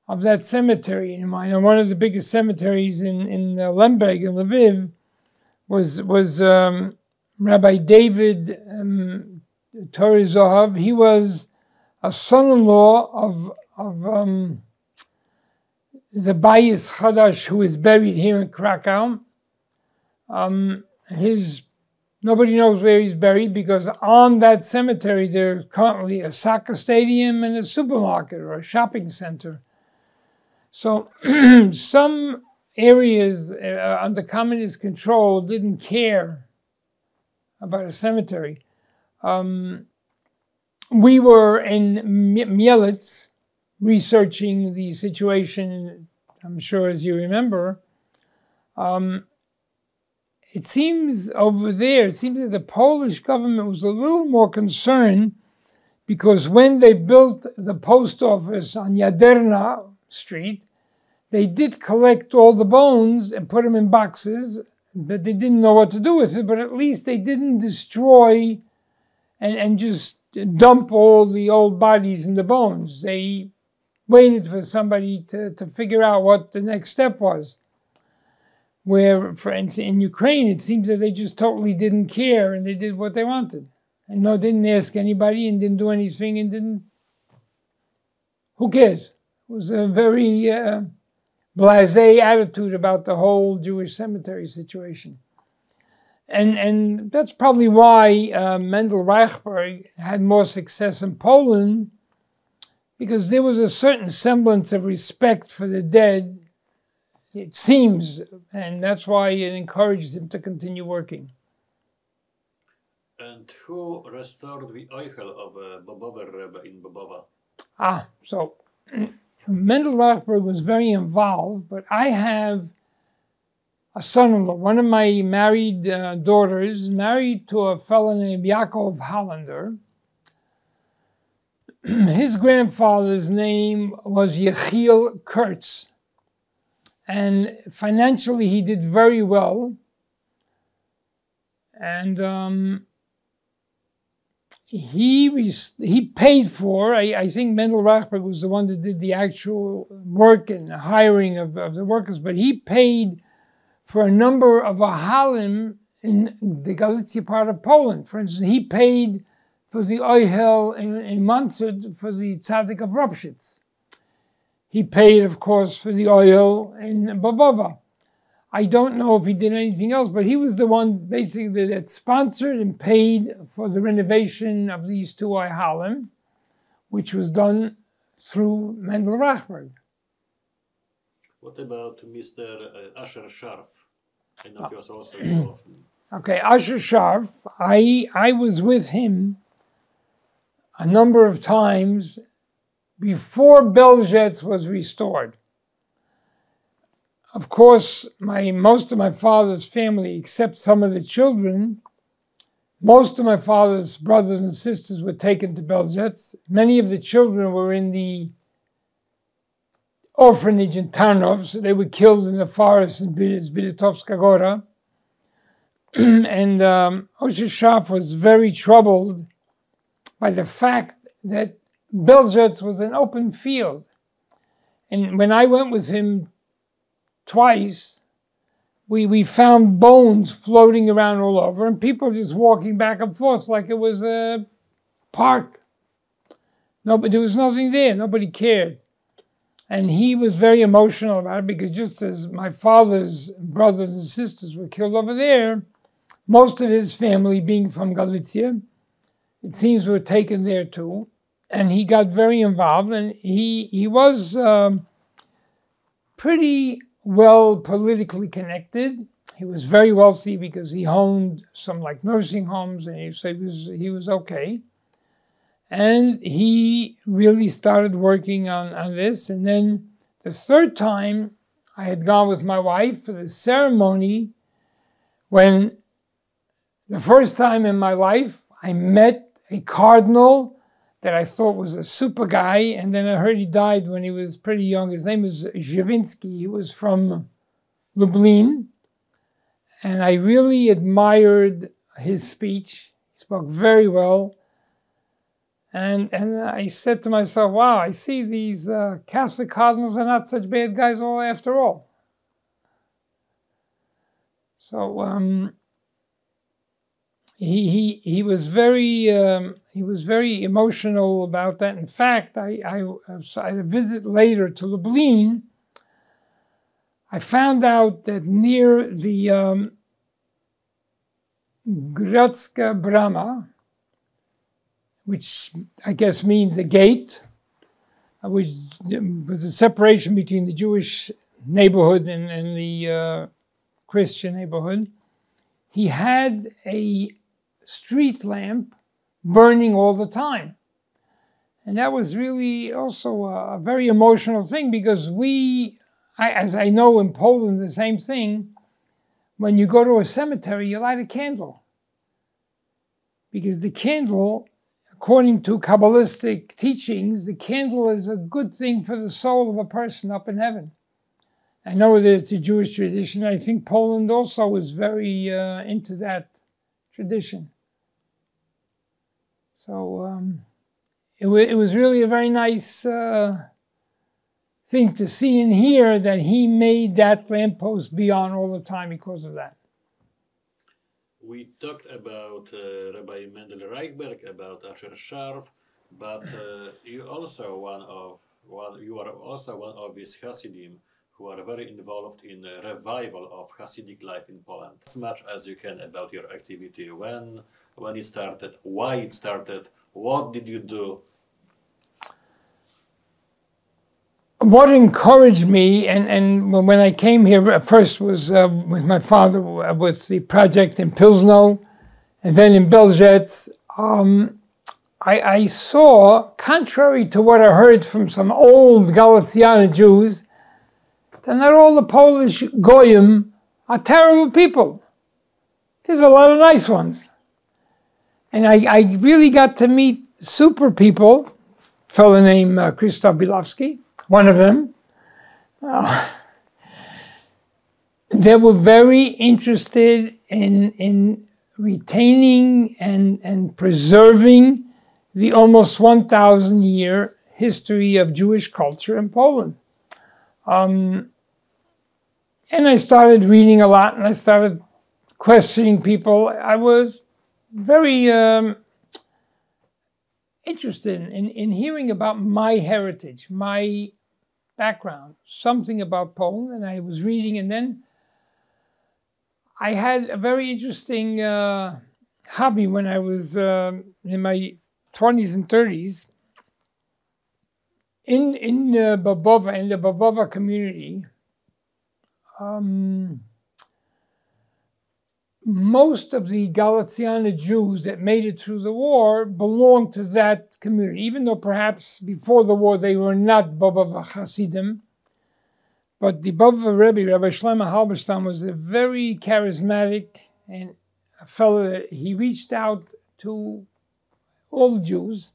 of that cemetery anymore. And one of the biggest cemeteries in Lemberg, in Lviv, was Rabbi David Torizohov. He was a son-in-law of the Bayis Chadash, who is buried here in Krakow. Nobody knows where he's buried, because on that cemetery there's currently a soccer stadium and a supermarket or a shopping center. So some areas under communist control didn't care about a cemetery. We were in Mielec researching the situation, I'm sure as you remember. It seems over there, it seems that the Polish government was a little more concerned, because when they built the post office on Jaderna Street, they did collect all the bones and put them in boxes, but they didn't know what to do with it. But at least they didn't destroy and just dump all the old bodies and the bones. They waited for somebody to figure out what the next step was. Where, for instance, in Ukraine, it seems that they just totally didn't care, and they did what they wanted. And didn't ask anybody, and didn't do anything, and didn't... who cares? It was a very blasé attitude about the whole Jewish cemetery situation. And that's probably why Mendel Reichberg had more success in Poland, because there was a certain semblance of respect for the dead, it seems, and that's why it encouraged him to continue working. And who restored the Eichel of Bobover Rebbe in Bobowa? So Mendel Reichberg was very involved, but I have a son-in-law. One of my married daughters married to a fellow named Yaakov Hollander. His grandfather's name was Yechiel Kurtz, and financially he did very well. And he paid for, I think Mendel Reichberg was the one that did the actual work and the hiring of the workers, but he paid for a number of ahalim in the Galicia part of Poland. For instance, he paid for the Oihel in Mansud for the Tzaddik of Ropshitz. He paid, of course, for the oil in Bobowa. I don't know if he did anything else, but he was the one basically that sponsored and paid for the renovation of these two Oihalim, which was done through Mendel Reichberg. What about Mr. Asher Sharf? I know he was also involved. Okay, Asher Sharf, I was with him a number of times before Belzec was restored. Of course, most of my father's family, except some of the children, most of my father's brothers and sisters were taken to Belzec. Many of the children were in the orphanage in Tarnov, so they were killed in the forest in Bielitovska Gora. And Asher Sharf was very troubled by the fact that Belzec was an open field. And when I went with him twice, we found bones floating around all over and people just walking back and forth like it was a park. No, but there was nothing there. Nobody cared. And he was very emotional about it because just as my father's brothers and sisters were killed over there, most of his family, being from Galicia, it seems were taken there too. And he got very involved, and he was pretty well politically connected. He was very wealthy because he owned some like nursing homes, and he was okay. And he really started working on this. And then the third time I had gone with my wife for the ceremony, when the first time in my life I met a cardinal that I thought was a super guy, and then I heard he died when he was pretty young. His name was Żywiński. He was from Lublin, and I really admired his speech. He spoke very well. And I said to myself, wow, I see these Catholic cardinals are not such bad guys after all. So he was very emotional about that. In fact, I had a visit later to Lublin. I found out that near the Grodzka Brama, which I guess means a gate, which was a separation between the Jewish neighborhood and the Christian neighborhood, he had a street lamp burning all the time. And that was really also a very emotional thing, because as I know in Poland, the same thing, when you go to a cemetery, you light a candle. Because the candle, according to Kabbalistic teachings, the candle is a good thing for the soul of a person up in heaven. I know that it's a Jewish tradition. I think Poland also was very into that tradition. So it was really a very nice thing to see and hear that he made that lamppost be on all the time because of that. We talked about Rabbi Mendel Reichberg, about Asher Sharf, but you also you are also one of these Hasidim who are very involved in the revival of Hasidic life in Poland. As much as you can about your activity, when it started, why it started, what did you do? What encouraged me, and when I came here, at first was with my father, with the project in Pilzna, and then in Belzec, I saw, contrary to what I heard from some old Galiciana Jews, that not all the Polish goyim are terrible people. There's a lot of nice ones. And I really got to meet super people, a fellow named Krzysztof Bilowski, one of them. They were very interested in retaining and preserving the almost 1,000-year history of Jewish culture in Poland. And I started reading a lot, and I started questioning people. I was very interested in hearing about my heritage, my background, something about Poland, and I was reading, and then I had a very interesting hobby when I was in my 20s and 30s. In Babova, in the Babova community, most of the Galiciana Jews that made it through the war belonged to that community, even though perhaps before the war they were not Babova Hasidim. But the Babova Rebbe, Rabbi Shlomo Halberstama, was a very charismatic and a fellow that he reached out to all the Jews.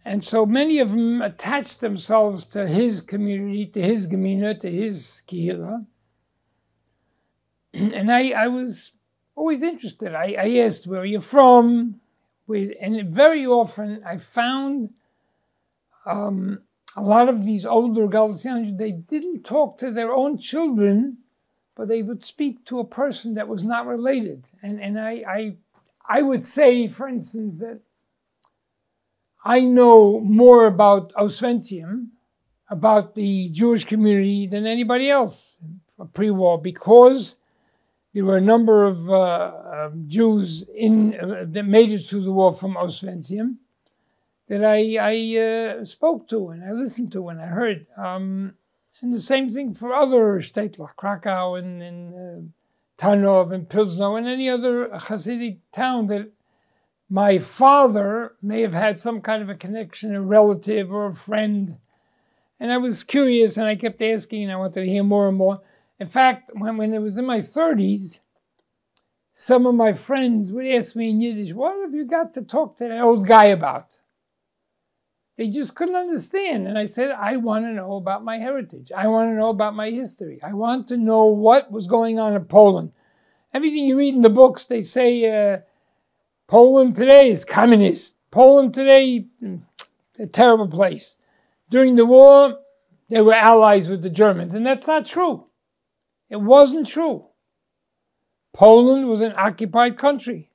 And so many of them attached themselves to his community, to his gemina, to his kehillah. And I was always interested. I asked, where are you from? And very often I found a lot of these older Galicians, they didn't talk to their own children, but they would speak to a person that was not related. And I would say, for instance, that I know more about Oswiecim, about the Jewish community, than anybody else pre-war, because there were a number of Jews that made it through the war from Oswiecim that I spoke to and I listened to and I heard. And the same thing for other Städte, Krakow and Tarnów and Pilzna and any other Hasidic town that my father may have had some kind of a connection, a relative or a friend. And I was curious and I kept asking and I wanted to hear more and more. In fact, when I was in my 30s, some of my friends would ask me in Yiddish, what have you got to talk to that old guy about? They just couldn't understand. And I said, I want to know about my heritage. I want to know about my history. I want to know what was going on in Poland. Everything you read in the books, they say, Poland today is communist. Poland today, a terrible place. During the war, they were allies with the Germans. And that's not true. It wasn't true. Poland was an occupied country.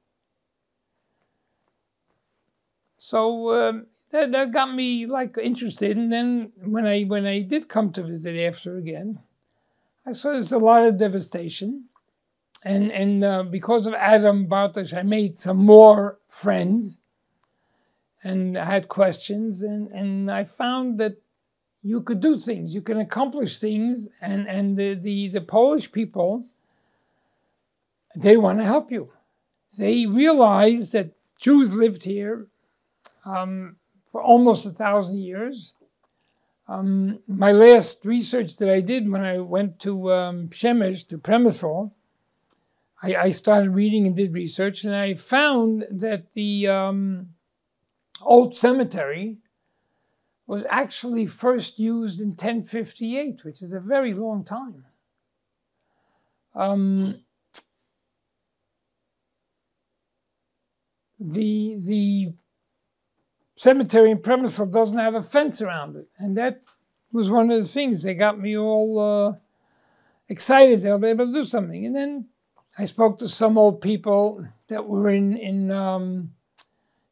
So that got me interested. And then when I did come to visit after again, I saw there's a lot of devastation. And because of Adam Bartosz, I made some more friends. And I had questions. And I found that you could do things, you can accomplish things, and the Polish people, they want to help you. They realize that Jews lived here for almost 1,000 years. My last research that I did when I went to Przemysl, to Przemysl, I started reading and did research, and I found that the old cemetery was actually first used in 1058, which is a very long time. The cemetery in Przemysl doesn't have a fence around it, and that was one of the things that got me all excited that I'll be able to do something. And then I spoke to some old people that were in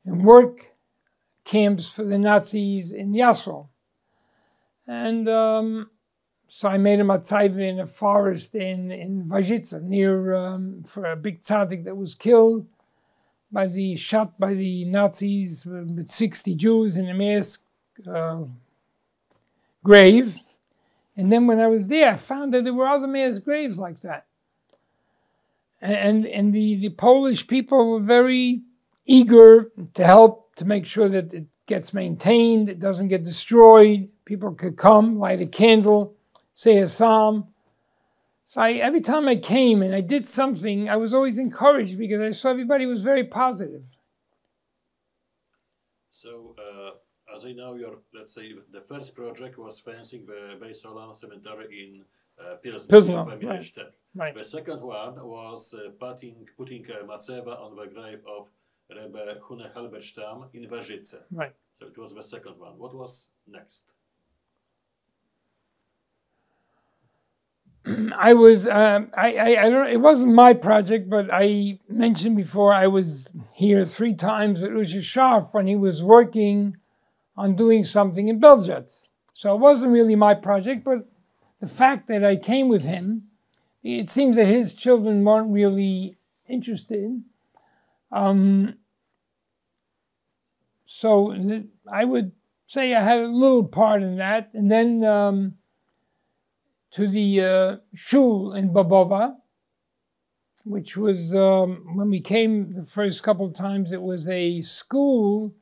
work camps for the Nazis in Yasro. And so I made him a tzaiva in a forest in Vajitza, near, for a big tzaddik that was killed shot by the Nazis with 60 Jews in a mass grave. And then when I was there, I found that there were other mass graves like that. And the Polish people were very eager to help, to make sure that it gets maintained, it doesn't get destroyed. People could come, light a candle, say a psalm. So every time I came and I did something, I was always encouraged because I saw everybody was very positive. So, as I know, let's say, the first project was fencing the Ben-Ziona cemetery in Pilzna, right. The second one was putting a matzeva on the grave of Ben-Ziona Halberstama in Vajitza. Right. So it was the second one. What was next? I was, I don't, it wasn't my project, but I mentioned before I was here 3 times at Rosh Hashanah when he was working on doing something in Belgium. So it wasn't really my project, but the fact that I came with him, it seems that his children weren't really interested. So I would say I had a little part in that. And then to the shul in Babova, which was, when we came the first couple of times, it was a school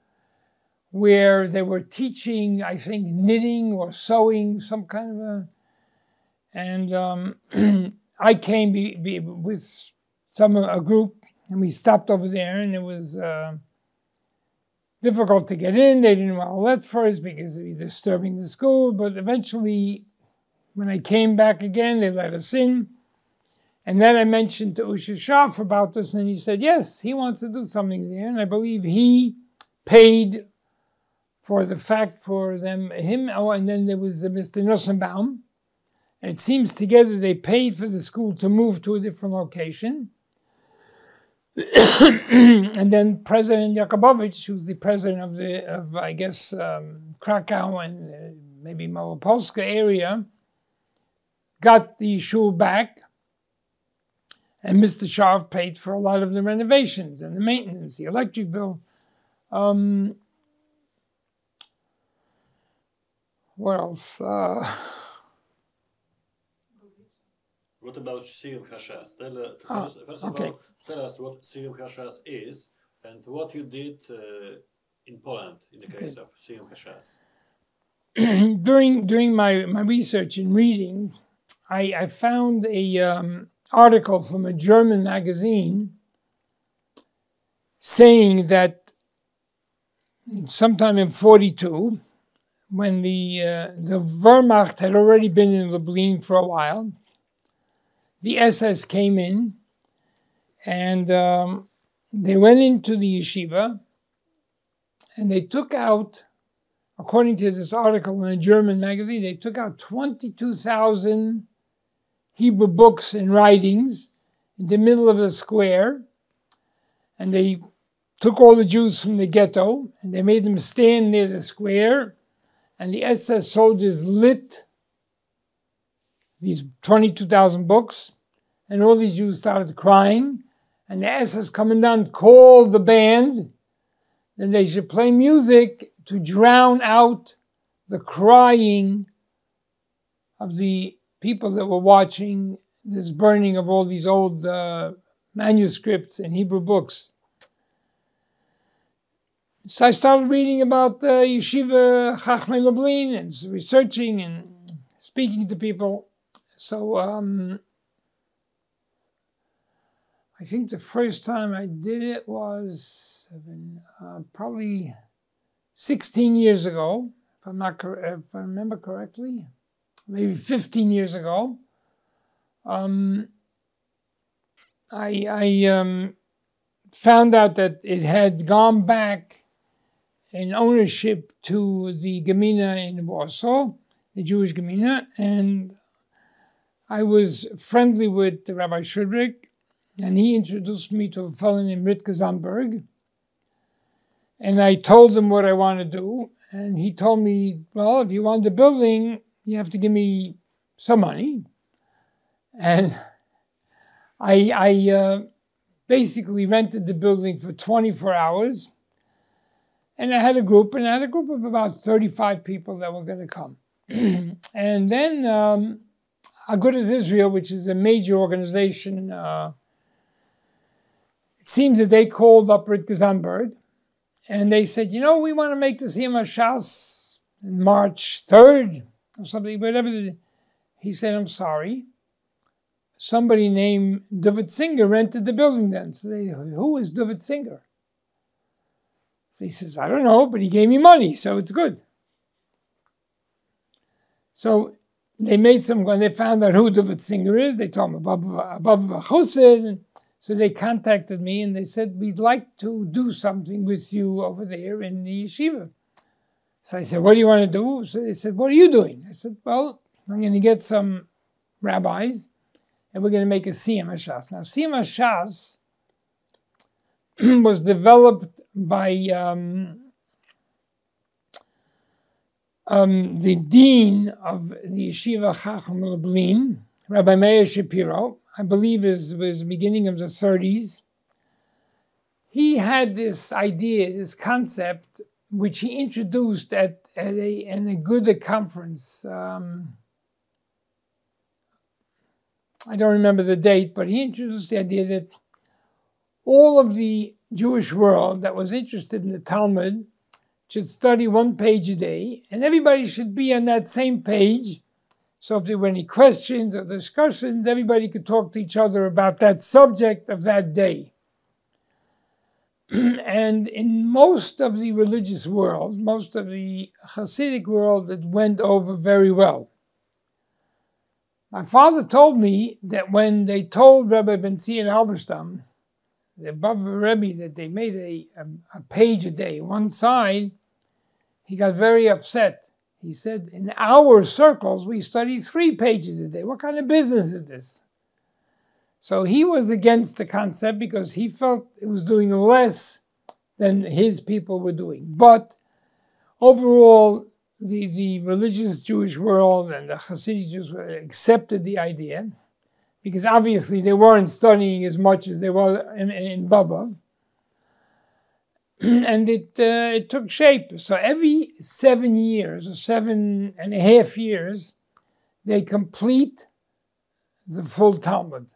where they were teaching, I think, knitting or sewing, some kind of a, and I came with a group, and we stopped over there, and it was difficult to get in. They didn't want to let first because of disturbing the school, but eventually, when I came back again, they let us in. And then I mentioned to Usha Shaf about this, and he said, yes, he wants to do something there. And I believe he paid for the fact for him. Oh, and then there was Mr. Nussenbaum. And it seems together they paid for the school to move to a different location. And then President Jakubowicz, who's the president of I guess, Krakow and maybe Małopolska area, got the shul back, and Mr. Sharf paid for a lot of the renovations and the maintenance, the electric bill. What else? What about Siyum Hashas? First of all, tell us what Siyum Hashas is and what you did in Poland in the case of Siyum Hashas. During my research and reading, I found a article from a German magazine saying that sometime in 1942, when the Wehrmacht had already been in Lublin for a while, the SS came in and they went into the yeshiva and they took out, according to this article in a German magazine, they took out 22,000 Hebrew books and writings in the middle of the square, and they took all the Jews from the ghetto and they made them stand near the square, and the SS soldiers lit these 22,000 books, and all these Jews started crying, and the SS coming down called the band that they should play music to drown out the crying of the people that were watching this burning of all these old manuscripts and Hebrew books. So I started reading about Yeshiva Chachmei Lublin and researching and speaking to people. So I think the first time I did it was probably 16 years ago, if I remember correctly, maybe 15 years ago. I found out that it had gone back in ownership to the Gemina in Warsaw, the Jewish Gemina, and I was friendly with Rabbi Shudrick, and he introduced me to a fellow named Ritke Zandberg. And I told him what I want to do, And he told me, well, if you want the building, you have to give me some money. And I basically rented the building for 24 hours. And I had a group, of about 35 people that were going to come. And then Agudat Israel, which is a major organization, it seems that they called up Rit Gesamtberg, and they said, you know, we want to make the Siyam HaShas on March 3rd, or something, whatever. He said, I'm sorry. Somebody named Duvid Singer rented the building then. So they, who is Duvid Singer? So he says, I don't know, but he gave me money, so it's good. So they made when they found out who Duvid Singer is, they told him above Chassid. So they contacted me and they said, we'd like to do something with you over there in the yeshiva. So I said, what do you want to do? So they said, what are you doing? I said, well, I'm going to get some rabbis and we're going to make a Siyam HaShas. Now, Siyam HaShas was developed by the dean of the Yeshiva Chacham Lublin, Rabbi Meir Shapiro, I believe was the beginning of the 30s. He had this idea, this concept, which he introduced at a good conference. I don't remember the date, but he introduced the idea that all of the Jewish world that was interested in the Talmud should study one page a day, and everybody should be on that same page. So if there were any questions or discussions, everybody could talk to each other about that subject of that day. And in most of the religious world, most of the Hasidic world, it went over very well. My father told me that when they told Rabbi Ben-Ziona Halberstama, the Baba Rebbe, that they made a page a day, one side, he got very upset. He said, in our circles, we study 3 pages a day. What kind of business is this? So he was against the concept because he felt it was doing less than his people were doing. But overall, the religious Jewish world and the Hasidic Jews accepted the idea because obviously they weren't studying as much as they were in Baba. And it took shape. So every 7 years, or 7.5 years, they complete the full Talmud.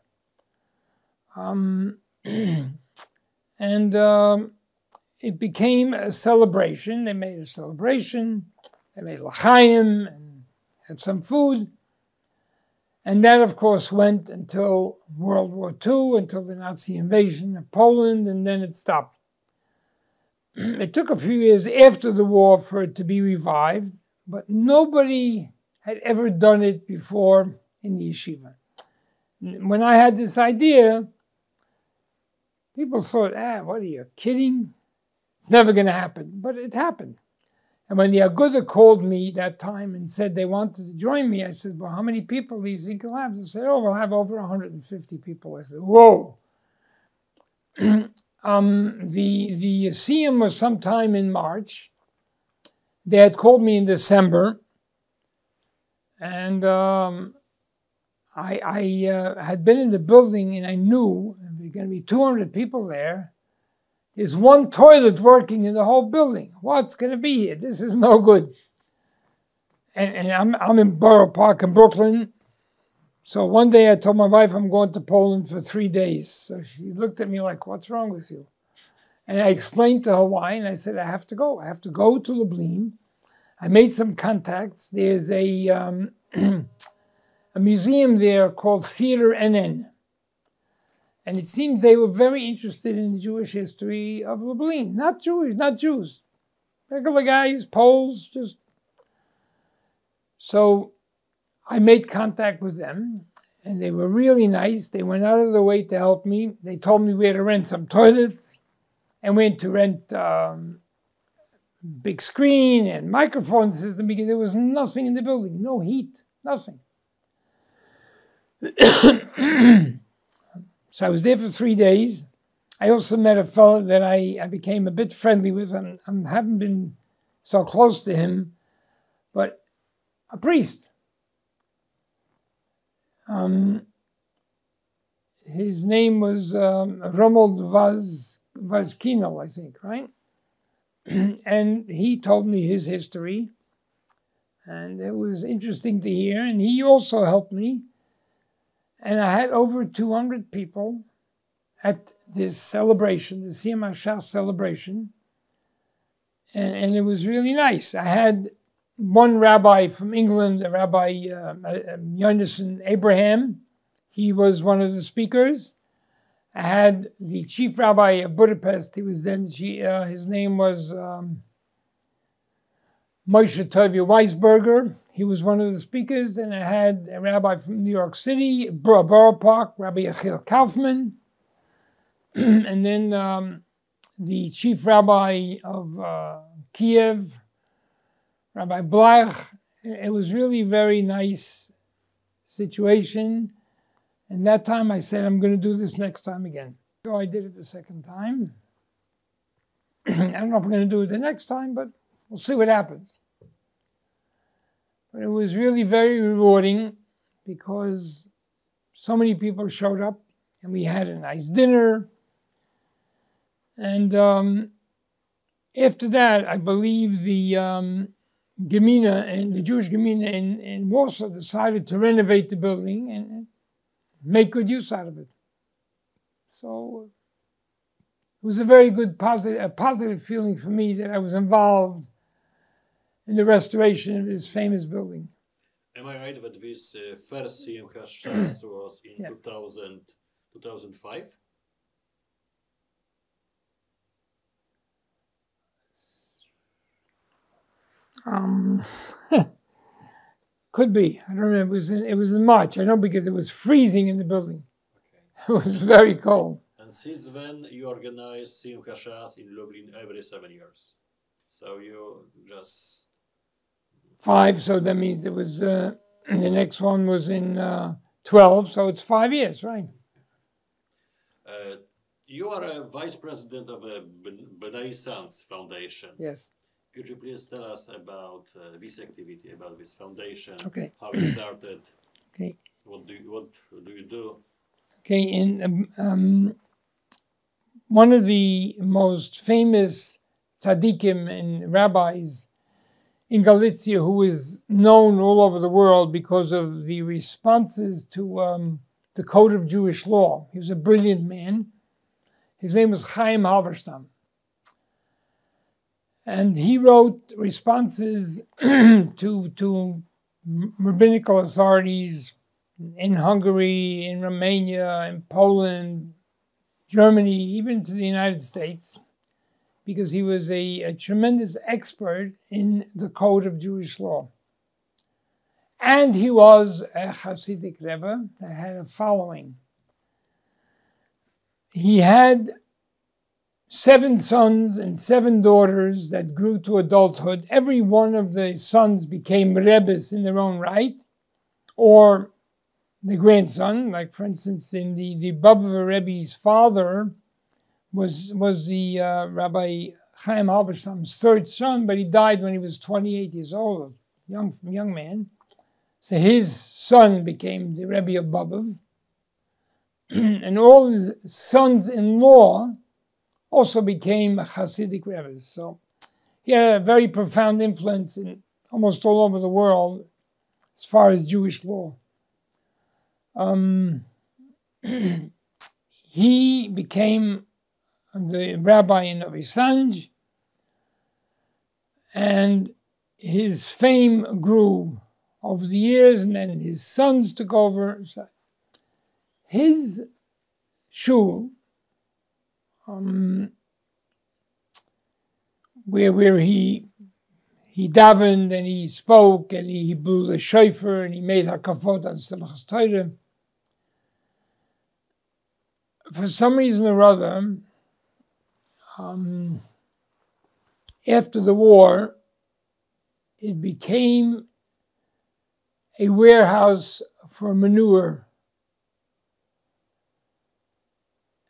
It became a celebration. They made a celebration. They made l'chaim and had some food. And that, of course, went until World War II, until the Nazi invasion of Poland, and then it stopped. It took a few years after the war for it to be revived, but nobody had ever done it before in the yeshiva. When I had this idea, people thought, what are you, kidding? It's never going to happen. But it happened. And when the Aguda called me that time and said they wanted to join me, I said, well, how many people do you think you'll have? They said, we'll have over 150 people. I said, whoa. The Siyam was sometime in March. They had called me in December. And I had been in the building and I knew there were going to be 200 people there. There's one toilet working in the whole building. What's going to be here? This is no good. And I'm in Boro Park in Brooklyn. So one day I told my wife I'm going to Poland for 3 days. So she looked at me like, what's wrong with you? And I explained to her why, and I said, I have to go. I have to go to Lublin. I made some contacts. There's a museum there called Theater NN. And it seems they were very interested in the Jewish history of Lublin. Not Jews. Regular guys, Poles, just. So I made contact with them, and they were really nice. They went out of their way to help me. They told me we had to rent some toilets, and we had to rent big screen and microphone system because there was nothing in the building, no heat, nothing. So I was there for 3 days. I also met a fellow that I became a bit friendly with. I haven't been so close to him, but a priest. His name was Romuald Vazkinel, I think, right? And he told me his history, and it was interesting to hear, and he also helped me. And I had over 200 people at this celebration, the Siyam HaShas celebration, and it was really nice. I had one rabbi from England, a Rabbi Yonason Abraham. He was one of the speakers. I had the chief rabbi of Budapest. He was then, his name was Moshe Tovia Weisberger. He was one of the speakers. Then I had a rabbi from New York City, Boro Park, Rabbi Yechiel Kaufman. And then the chief rabbi of Kiev, Rabbi Bleich. It was really very nice situation. And that time I said, I'm going to do this next time again. So I did it the second time. I don't know if I'm going to do it the next time, but we'll see what happens. But it was really very rewarding because so many people showed up and we had a nice dinner. And after that, I believe the Gemina and the Jewish Gemina in Warsaw decided to renovate the building and make good use out of it. So it was a very good, positive feeling for me that I was involved in the restoration of this famous building. Am I right that this first Siyam HaShas was in 2005? Could be. I don't remember. It was in March. I know because it was freezing in the building. Okay. It was very cold. And since then, you organize Siyam HaShas in Lublin every 7 years. So you just... 5, so that means it was... the next one was in 12, so it's 5 years, right? You are a vice president of a B'nai Sons Foundation. Yes. Could you please tell us about this activity, about this foundation, okay. How it started, okay. What do you do? Okay, in one of the most famous tzaddikim and rabbis in Galicia, who is known all over the world because of the responses to the Code of Jewish Law. He was a brilliant man. His name was Chaim Halberstama. And he wrote responses to rabbinical authorities in Hungary, in Romania, in Poland, Germany, even to the United States, because he was a tremendous expert in the Code of Jewish Law. And he was a Hasidic Rebbe that had a following. He had 7 sons and 7 daughters that grew to adulthood. Every one of the sons became Rebbes in their own right, or the grandson, like for instance, in the Baba Rebbe's father was the Rabbi Chaim Halberstama's 3rd son, but he died when he was 28 years old, a young man. So his son became the Rebbe of Baba. And all his sons-in-law also became Hasidic Rebbes. So he had a very profound influence in almost all over the world as far as Jewish law. He became the rabbi in Novi Sad, and his fame grew over the years, and then his sons took over. So his shul, where he davened and he spoke and he blew the shofar and he made hakafot on Simchas Torah. For some reason or other, after the war, it became a warehouse for manure.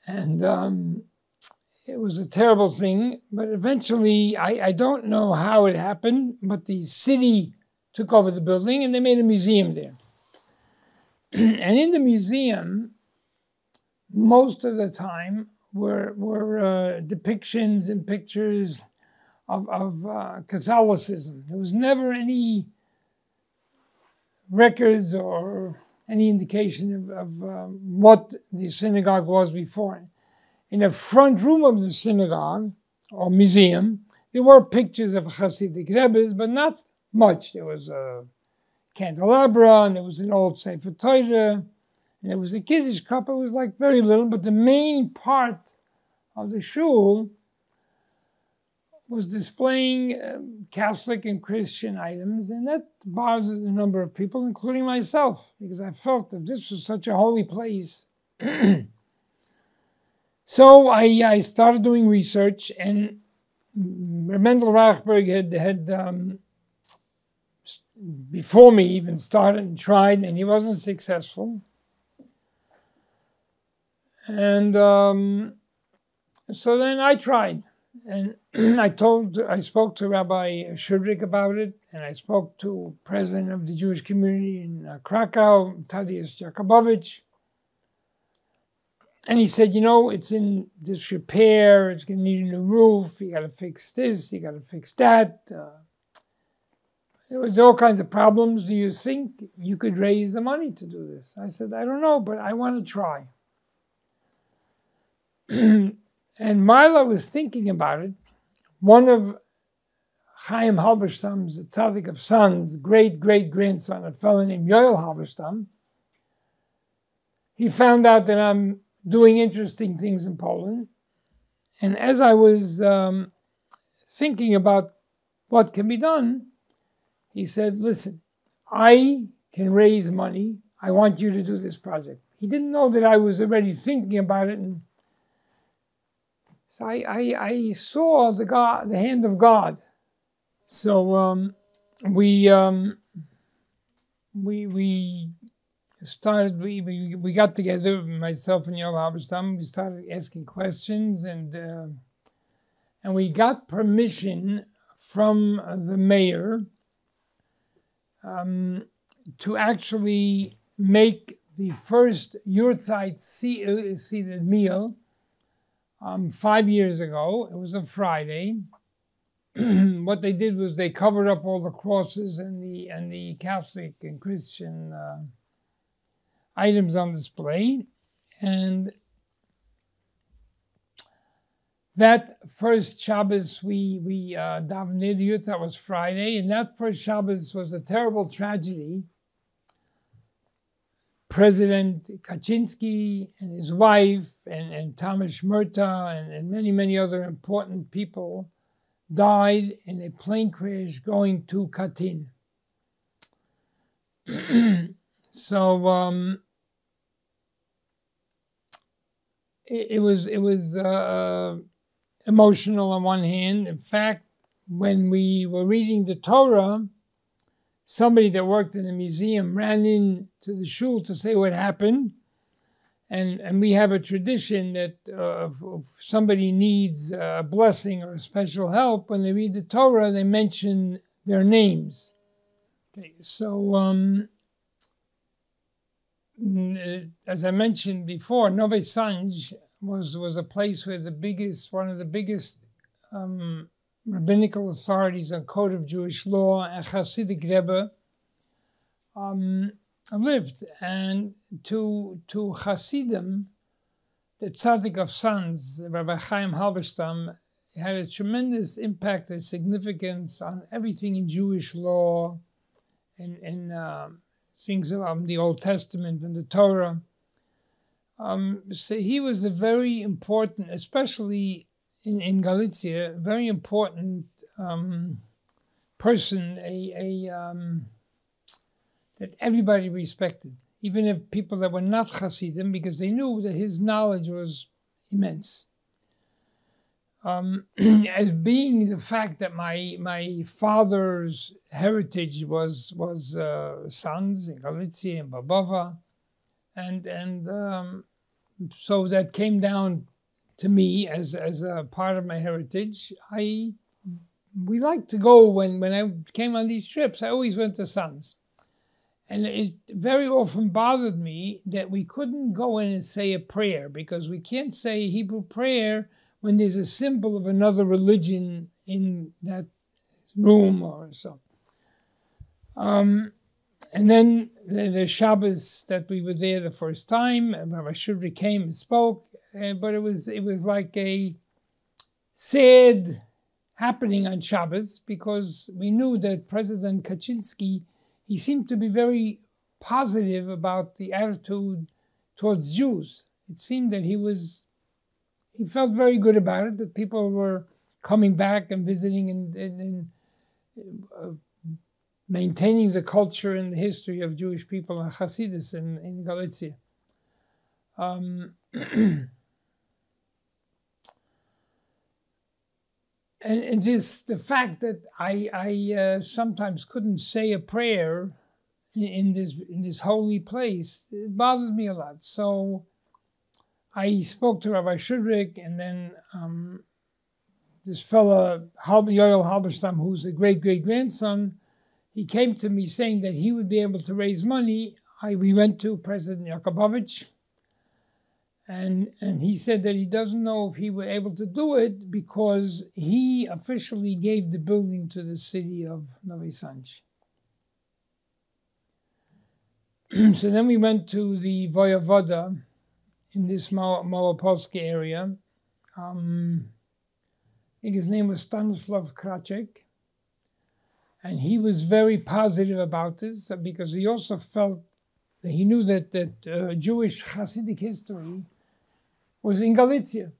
And it was a terrible thing, but eventually, I don't know how it happened, but the city took over the building and they made a museum there. And in the museum, most of the time were depictions and pictures of Catholicism. There was never any records or any indication of what the synagogue was before. In the front room of the synagogue or museum, there were pictures of Hasidic rebbes, but not much. There was a candelabra, and there was an old Sefer Torah, and there was a Kiddush cup. It was like very little, but the main part of the shul was displaying Catholic and Christian items, and that bothered a number of people, including myself, because I felt that this was such a holy place. So I started doing research, and Mendel Rachberg had before me even started and tried, and he wasn't successful. And so then I tried, and I spoke to Rabbi Shudrik about it, and I spoke to president of the Jewish community in Krakow, Tadeusz Jakubowicz. And he said, you know, it's in disrepair, it's going to need a new roof, you got to fix this, you got to fix that. There was all kinds of problems. Do you think you could raise the money to do this? I said, I don't know, but I want to try. And while I was thinking about it, one of Chaim Halberstam's, the tzaddik of sons, great-great-grandson, a fellow named Yoel Halberstam, he found out that I'm doing interesting things in Poland. And as I was thinking about what can be done, he said, listen, I can raise money. I want you to do this project. He didn't know that I was already thinking about it. And so I saw the hand of God. So we got together, myself and Yoel Halberstam. We started asking questions, and we got permission from the mayor to actually make the first Yurtzeit seated meal 5 years ago. It was a Friday. What they did was they covered up all the crosses and the Catholic and Christian items on display, and that first Shabbos we davened the Yurtzeit. That was Friday, and that first Shabbos was a terrible tragedy. President Kaczynski and his wife and Thomas Murta and many other important people died in a plane crash going to Katyn. So it was emotional on one hand. In fact, when we were reading the Torah, somebody that worked in the museum ran into the shul to say what happened. And we have a tradition that if somebody needs a blessing or a special help, when they read the Torah, they mention their names. Okay, so as I mentioned before, Nowy Sącz was a place where one of the biggest rabbinical authorities on code of Jewish law, a Hasidic Rebbe, lived. And to Hasidim, the tzaddik of sons, Rabbi Chaim Halberstam, had a tremendous impact and significance on everything in Jewish law and things of the Old Testament and the Torah. So he was a very important, especially in Galicia, very important person, that everybody respected, even if people that were not Hasidim, because they knew that his knowledge was immense. As being the fact that my father's heritage was sons in Galicia and Babova, and so that came down to me as a part of my heritage. We like to go when I came on these trips. I always went to sons. And it very often bothered me that we couldn't go in and say a prayer, because we can't say Hebrew prayer when there's a symbol of another religion in that room or so. And then the Shabbos that we were there the first time, Rabbi Shudra came and spoke, but it was like a sad happening on Shabbos, because we knew that President Kaczynski, he seemed to be very positive about the attitude towards Jews. It seemed that he felt very good about it, that people were coming back and visiting and maintaining the culture and the history of Jewish people and chassidus in Galicia. And the fact that I sometimes couldn't say a prayer in this holy place, it bothered me a lot. So I spoke to Rabbi Shudrik, and then this fellow, Yoel Halberstama, who's a great-great-grandson, he came to me saying that he would be able to raise money. We went to President Yakubovich, and he said that he doesn't know if he were able to do it because he officially gave the building to the city of Novi Sad. So then we went to the Voyevoda in this Małopolskie area. I think his name was Stanislav Kracek. And he was very positive about this because he also felt that he knew that Jewish Hasidic history was in Galicia.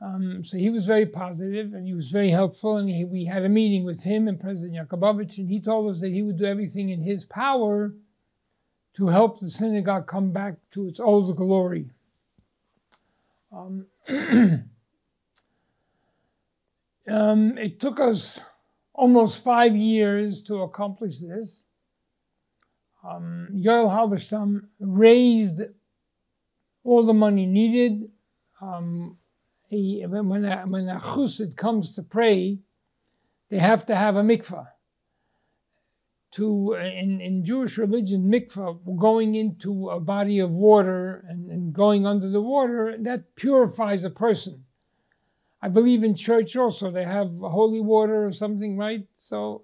So he was very positive and he was very helpful. And we had a meeting with him and President Yakubovich, and he told us that he would do everything in his power to help the synagogue come back to its old glory. It took us almost 5 years to accomplish this. Yoel Halberstama raised all the money needed. When a chasid comes to pray, they have to have a mikvah. In Jewish religion, mikvah, going into a body of water and going under the water, that purifies a person. I believe in church also, they have holy water or something, right? So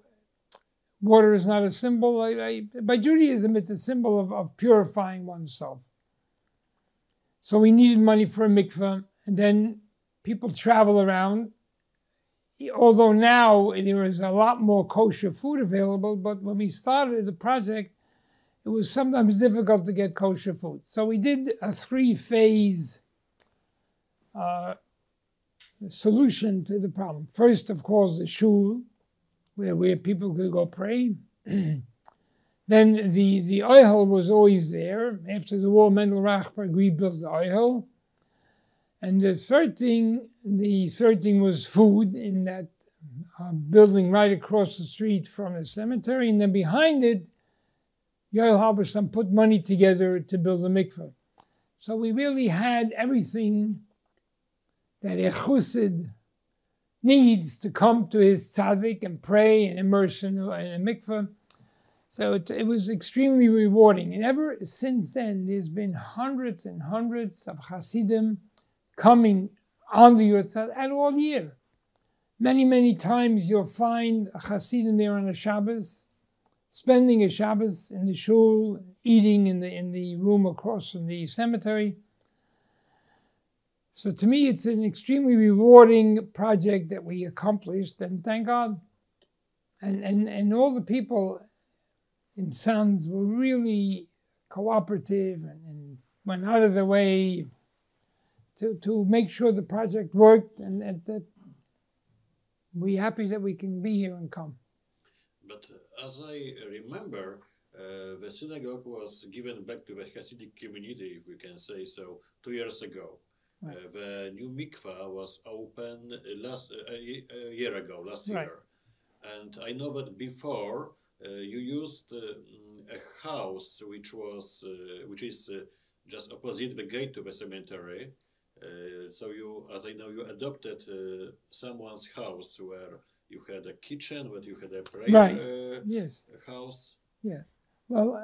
water is not a symbol. By Judaism, it's a symbol of purifying oneself. So we needed money for a mikveh, and then people travel around. Although now there is a lot more kosher food available, but when we started the project, it was sometimes difficult to get kosher food. So we did a 3-phase solution to the problem. First, of course, the shul, where people could go pray. Then the oihel was always there. After the war, Mendel Rachberg rebuilt the oihel. And the third thing was food in that building right across the street from the cemetery. And then behind it, Yoel Halberstama put money together to build a mikveh. So we really had everything that a chassid needs to come to his tzaddik and pray and immerse in a mikveh. So it was extremely rewarding. And ever since then, there's been hundreds and hundreds of chassidim coming on the Yurtzad at all year. Many, many times you'll find a chassidim there on a Shabbos, spending a Shabbos in the shul, eating in the room across from the cemetery. So to me, it's an extremely rewarding project that we accomplished, and thank God. And all the people in Sons were really cooperative and went out of their way to make sure the project worked, and that we're happy that we can be here and come. But as I remember, the synagogue was given back to the Hasidic community, if we can say so, 2 years ago. Right. The new mikvah was open last year. Right. And I know that before you used a house which is just opposite the gate to the cemetery. So you, as I know, you adopted someone's house where you had a kitchen, where you had a prayer Yes. house. Yes. Well,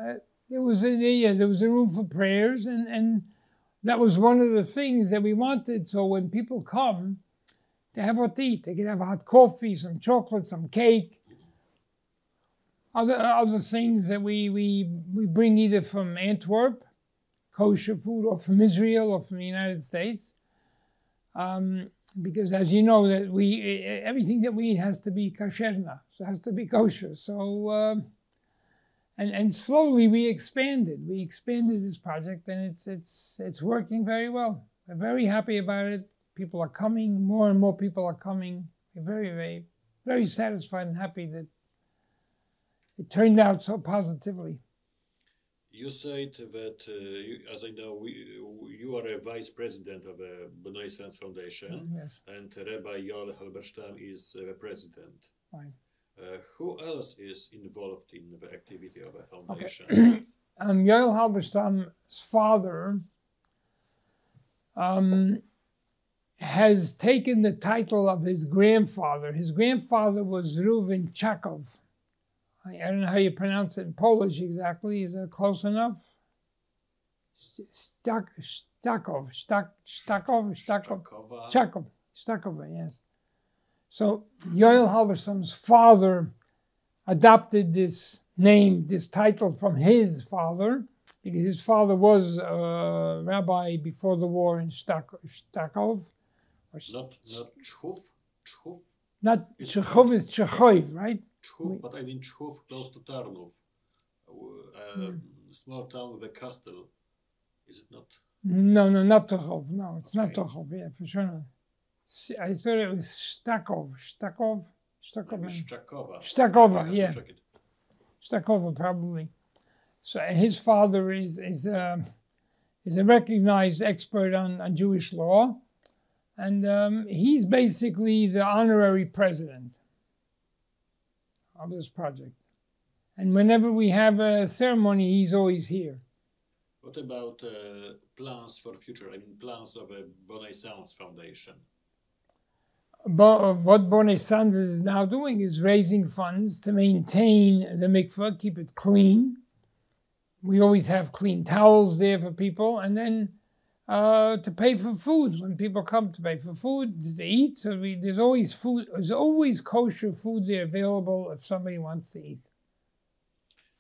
there was a room for prayers, and that was one of the things that we wanted. So when people come, they have what to eat. They can have hot coffee, some chocolate, some cake, other things that we bring either from Antwerp, kosher food, or from Israel, or from the United States. Because as you know, that everything that we eat has to be kasherna, so it has to be kosher. So and slowly we expanded this project, and it's working very well. We're very happy about it. People are coming, more and more people are coming. We're very, very, very satisfied and happy that it turned out so positively. You said that, as I know, you are a vice president of the Ben-Ziona Foundation, yes. And Rabbi Ben-Ziona Halberstama is the president. Right. Who else is involved in the activity of the foundation? Okay. Ben-Ziona Halberstama's father has taken the title of his grandfather. His grandfather was Reuven Chakov. I don't know how you pronounce it in Polish exactly. Is that close enough? Stakov, yes. So Yoel Halberstama's father adopted this name, this title from his father, because his father was a rabbi before the war in Stakov. Not Chuf? Chuf? Not Chechov, is Chechoiv, right? Chuf, but I mean Chuf, close to Tarnów. Small town with a castle. Is it not? No, not Chechov. No, it's not Chechov, yeah, for sure not. I thought it was Stakova, yeah. Stakova, probably. So his father is a recognized expert on Jewish law, and he's basically the honorary president of this project. And whenever we have a ceremony, he's always here. What about plans for future? I mean, plans of a Ben-Ziona Foundation? What Ben-Ziona is now doing is raising funds to maintain the mikveh, keep it clean. We always have clean towels there for people, and then to pay for food when people come, to pay for food to eat. So there's always food. There's always kosher food there available if somebody wants to eat.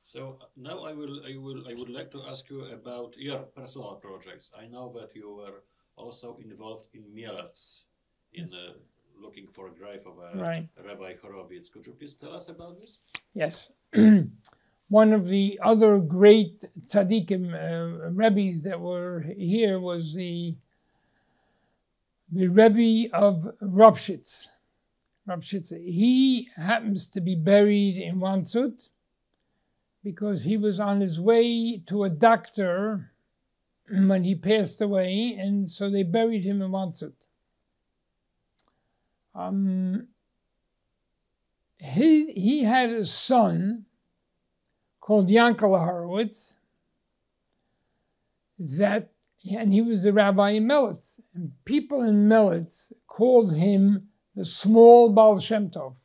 So now I would like to ask you about your personal projects. I know that you were also involved in Mielec, in looking for a grave of Rabbi Horowitz. Could you please tell us about this? Yes. One of the other great tzaddikim, rebbes that were here was the Rebbe of Ropshitz. He happens to be buried in Wandsut because he was on his way to a doctor when he passed away, and so they buried him in Wandsut. He had a son called Yankel Horowitz, and he was a rabbi in Mielec. And people in Mielec called him the small Baal Shem Tov.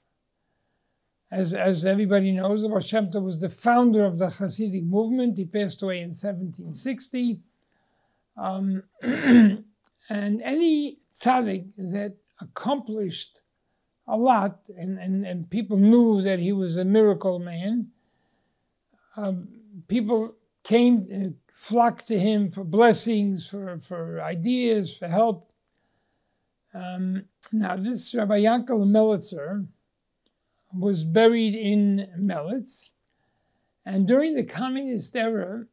As everybody knows, the Baal Shem Tov was the founder of the Hasidic movement. He passed away in 1760. And any tzaddik that accomplished a lot, and people knew that he was a miracle man, people came, flocked to him for blessings, for ideas, for help. Now, this Rabbi Yankel Melitzer was buried in Mielec, and during the communist era,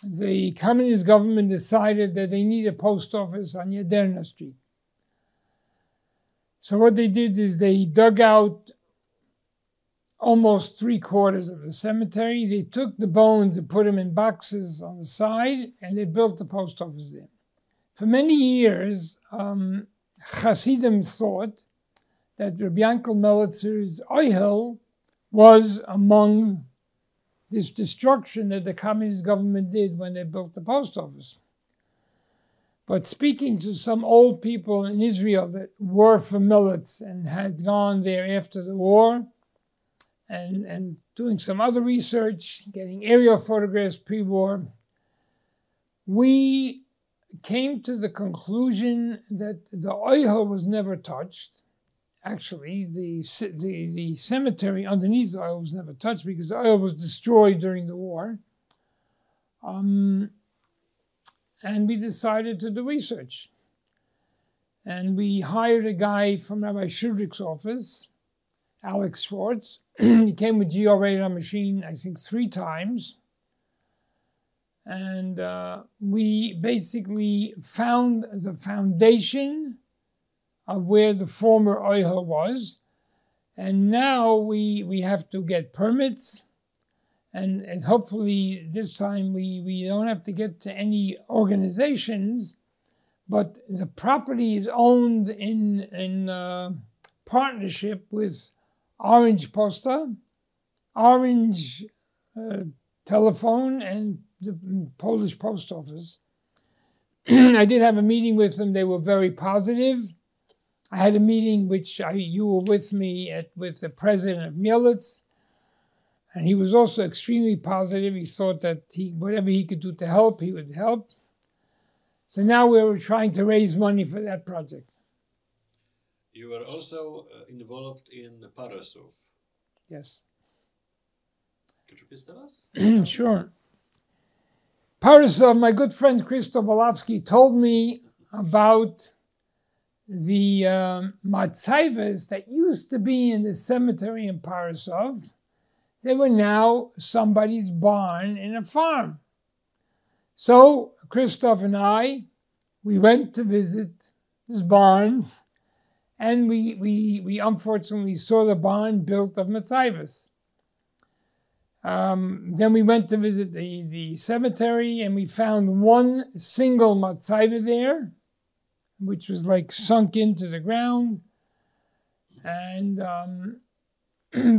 the communist government decided that they need a post office on Yaderna Street. So what they did is they dug out almost 3/4 of the cemetery. They took the bones and put them in boxes on the side, and they built the post office there. For many years, Hasidim thought that Rabbi Yankel Melitzer's oihel was among this destruction that the communist government did when they built the post office. But speaking to some old people in Israel that were from milits and had gone there after the war, and doing some other research, getting aerial photographs pre-war, we came to the conclusion that the oil was never touched. Actually, the cemetery underneath the oil was never touched because the oil was destroyed during the war. And we decided to do research. And we hired a guy from Rabbi Shudrick's office, Alex Schwartz. He came with GR radar machine, I think, 3 times. And we basically found the foundation of where the former oil was. And now we have to get permits. And hopefully this time we don't have to get to any organizations, but the property is owned in partnership with Orange Posta, Orange Telephone, and the Polish Post Office. I did have a meeting with them. They were very positive. I had a meeting which you were with me with the president of Mielec. And he was also extremely positive. He thought that whatever he could do to help, he would help. So now we were trying to raise money for that project. You were also involved in Parasov. Yes. Could you please tell us? Sure. Parasov, my good friend Krzysztof Wolowski told me about the matzivas that used to be in the cemetery in Parasov. They were now somebody's barn in a farm. So Krzysztof and we went to visit this barn, and we unfortunately saw the barn built of matzivas. Then we went to visit the cemetery, and we found one single matziva there, which was like sunk into the ground. And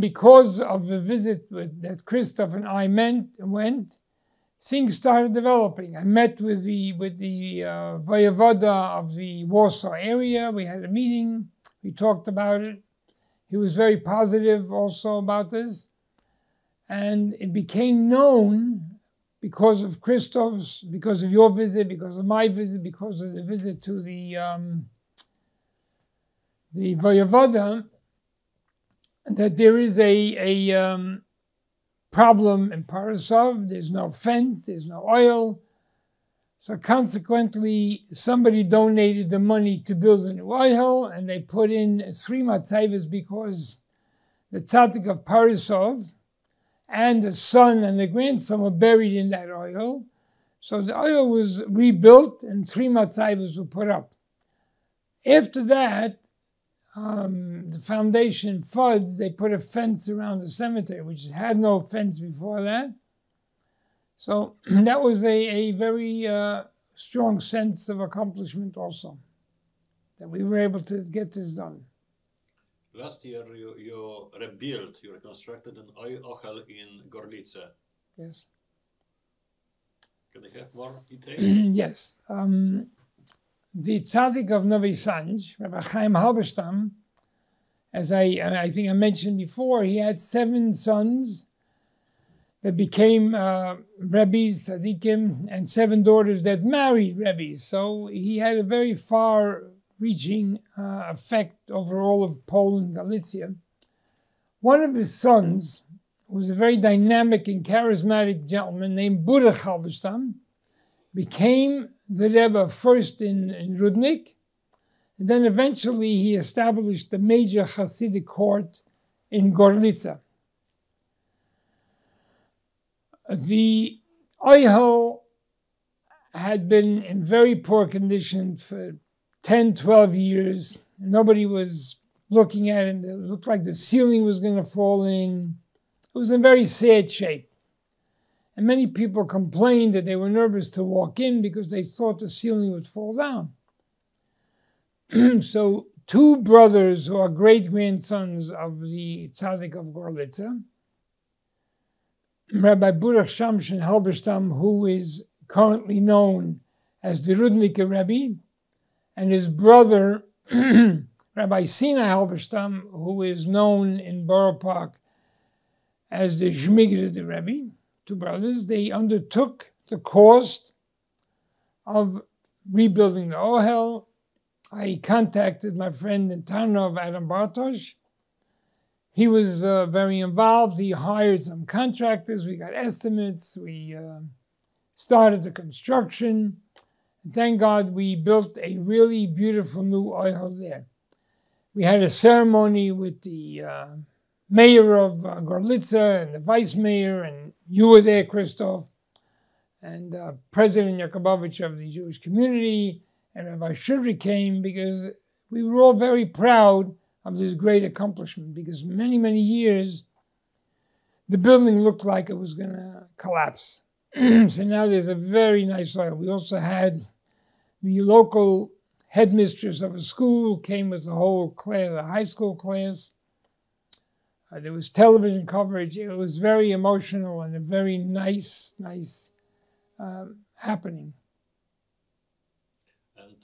because of the visit that Krzysztof and I went, things started developing. I met with the voyevoda of the Warsaw area. We had a meeting. We talked about it. He was very positive also about this. And it became known because of Krzysztof's, because of your visit, because of my visit, because of the visit to the voyevoda, that there is a problem in Parasov. There's no fence, there's no oil. So consequently, somebody donated the money to build a new oil, and they put in 3 matzivas because the tzaddik of Parasov and the son and the grandson were buried in that oil. So the oil was rebuilt, and 3 matzivas were put up. After that, the foundation floods, they put a fence around the cemetery, which had no fence before that. So that was a very strong sense of accomplishment also, that we were able to get this done. Last year you rebuilt, you reconstructed an ochel in Gorlice. Yes. Can I have more details? Yes. The tzaddik of Novi Sanj, Rabbi Chaim Halberstama, as I think I mentioned before, he had 7 sons that became rebbes, tzaddikim, and 7 daughters that married rebbes. So he had a very far-reaching effect over all of Poland, Galicia. One of his sons was a very dynamic and charismatic gentleman named Boro Halberstama, became the Rebbe first in Rudnik, and then eventually he established the major Hasidic court in Gorlice. The oihel had been in very poor condition for 10, 12 years. Nobody was looking at it. It looked like the ceiling was going to fall in. It was in very sad shape. And many people complained that they were nervous to walk in because they thought the ceiling would fall down. So 2 brothers who are great-grandsons of the tzaddik of Gorlice, Rabbi Baruch Shamshon Halberstam, who is currently known as the Rudnike Rebbe, and his brother, Rabbi Ben-Ziona Halberstama, who is known in Boro Park as the Shmigdede Rebbe, two brothers. They undertook the cost of rebuilding the Ohel. I contacted my friend in Tarnov, Adam Bartosz. He was very involved. He hired some contractors. We got estimates. We started the construction. And thank God we built a really beautiful new Ohel there. We had a ceremony with the mayor of Gorlitza and the vice mayor, and you were there, Christoph, and President Yakubovich of the Jewish community, and Rabbi Shudri came, because we were all very proud of this great accomplishment, because many, many years the building looked like it was going to collapse. So now there's a very nice oil. We also had the local headmistress of a school came with the whole class, the high school class. There was television coverage. It was very emotional and a very nice happening. And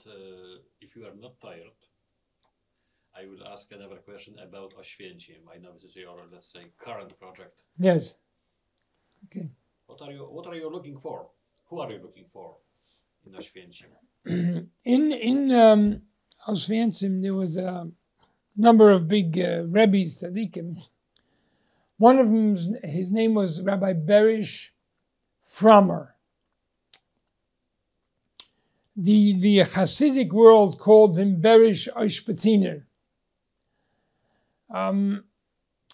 if you are not tired, I will ask another question about Oświęcim. I know this is your, let's say, current project. Yes. Okay. What are you looking for? Who are you looking for in Oświęcim? In Oświęcim, there was a number of big Rebbes, tzaddikim. One of them, his name was Rabbi Berish Frommer. The Hasidic world called him Berish Oshpatiner.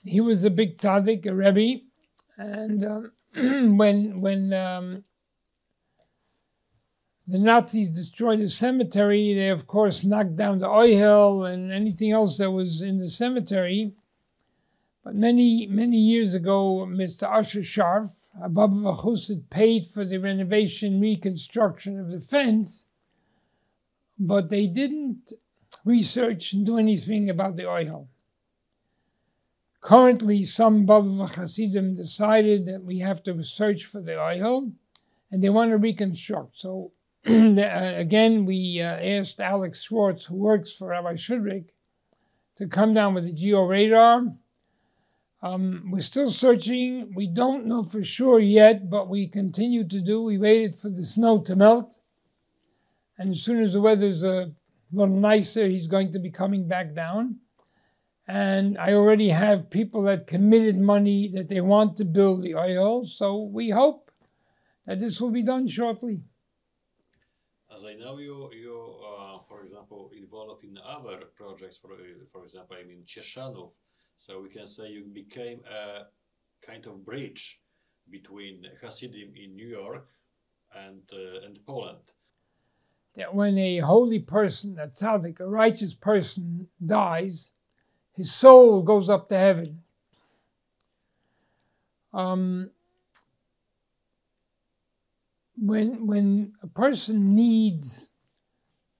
He was a big tzaddik, a Rebbe, and when the Nazis destroyed the cemetery, they of course knocked down the Ohel and anything else that was in the cemetery. But many years ago, Mr. Usher Sharf, above Chassid, paid for the renovation, reconstruction of the fence, but they didn't research and do anything about the Ohel. Currently, some Baba Hasidim decided that we have to search for the Ohel, and they want to reconstruct. So again, we asked Alex Schwartz, who works for Rabbi Shudrik, to come down with the georadar. We're still searching. We don't know for sure yet, but we continue to do. We waited for the snow to melt. And as soon as the weather's a little nicer, he's going to be coming back down. And I already have people that committed money that they want to build the Ohel. So we hope that this will be done shortly. As I know you for example, involved in other projects, for example, I mean Cieszanów. So we can say you became a kind of bridge between Hasidim in New York and Poland. That when a holy person, a tzaddik, a righteous person dies, his soul goes up to heaven. When a person needs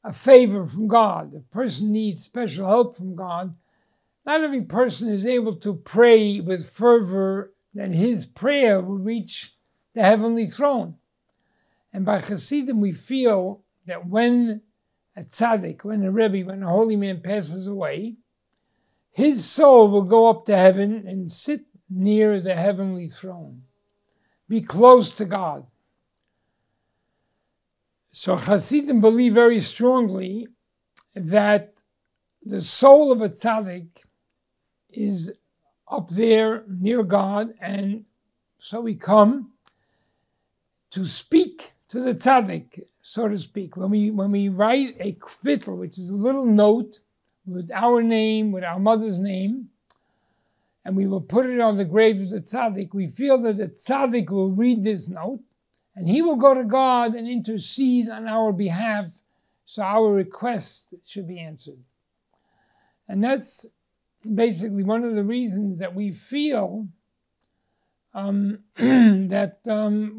a favor from God, a person needs special help from God, not every person is able to pray with fervor that his prayer will reach the heavenly throne. And by Hasidim, we feel that when a tzaddik, when a rebbe, when a holy man passes away, his soul will go up to heaven and sit near the heavenly throne, be close to God. So Hasidim believe very strongly that the soul of a tzaddik is up there near God, and so we come to speak to the tzaddik, so to speak. When we write a kvittel, which is a little note with our name, with our mother's name, and we will put it on the grave of the tzaddik, we feel that the tzaddik will read this note, and he will go to God and intercede on our behalf, so our request should be answered. And that's basically one of the reasons that we feel that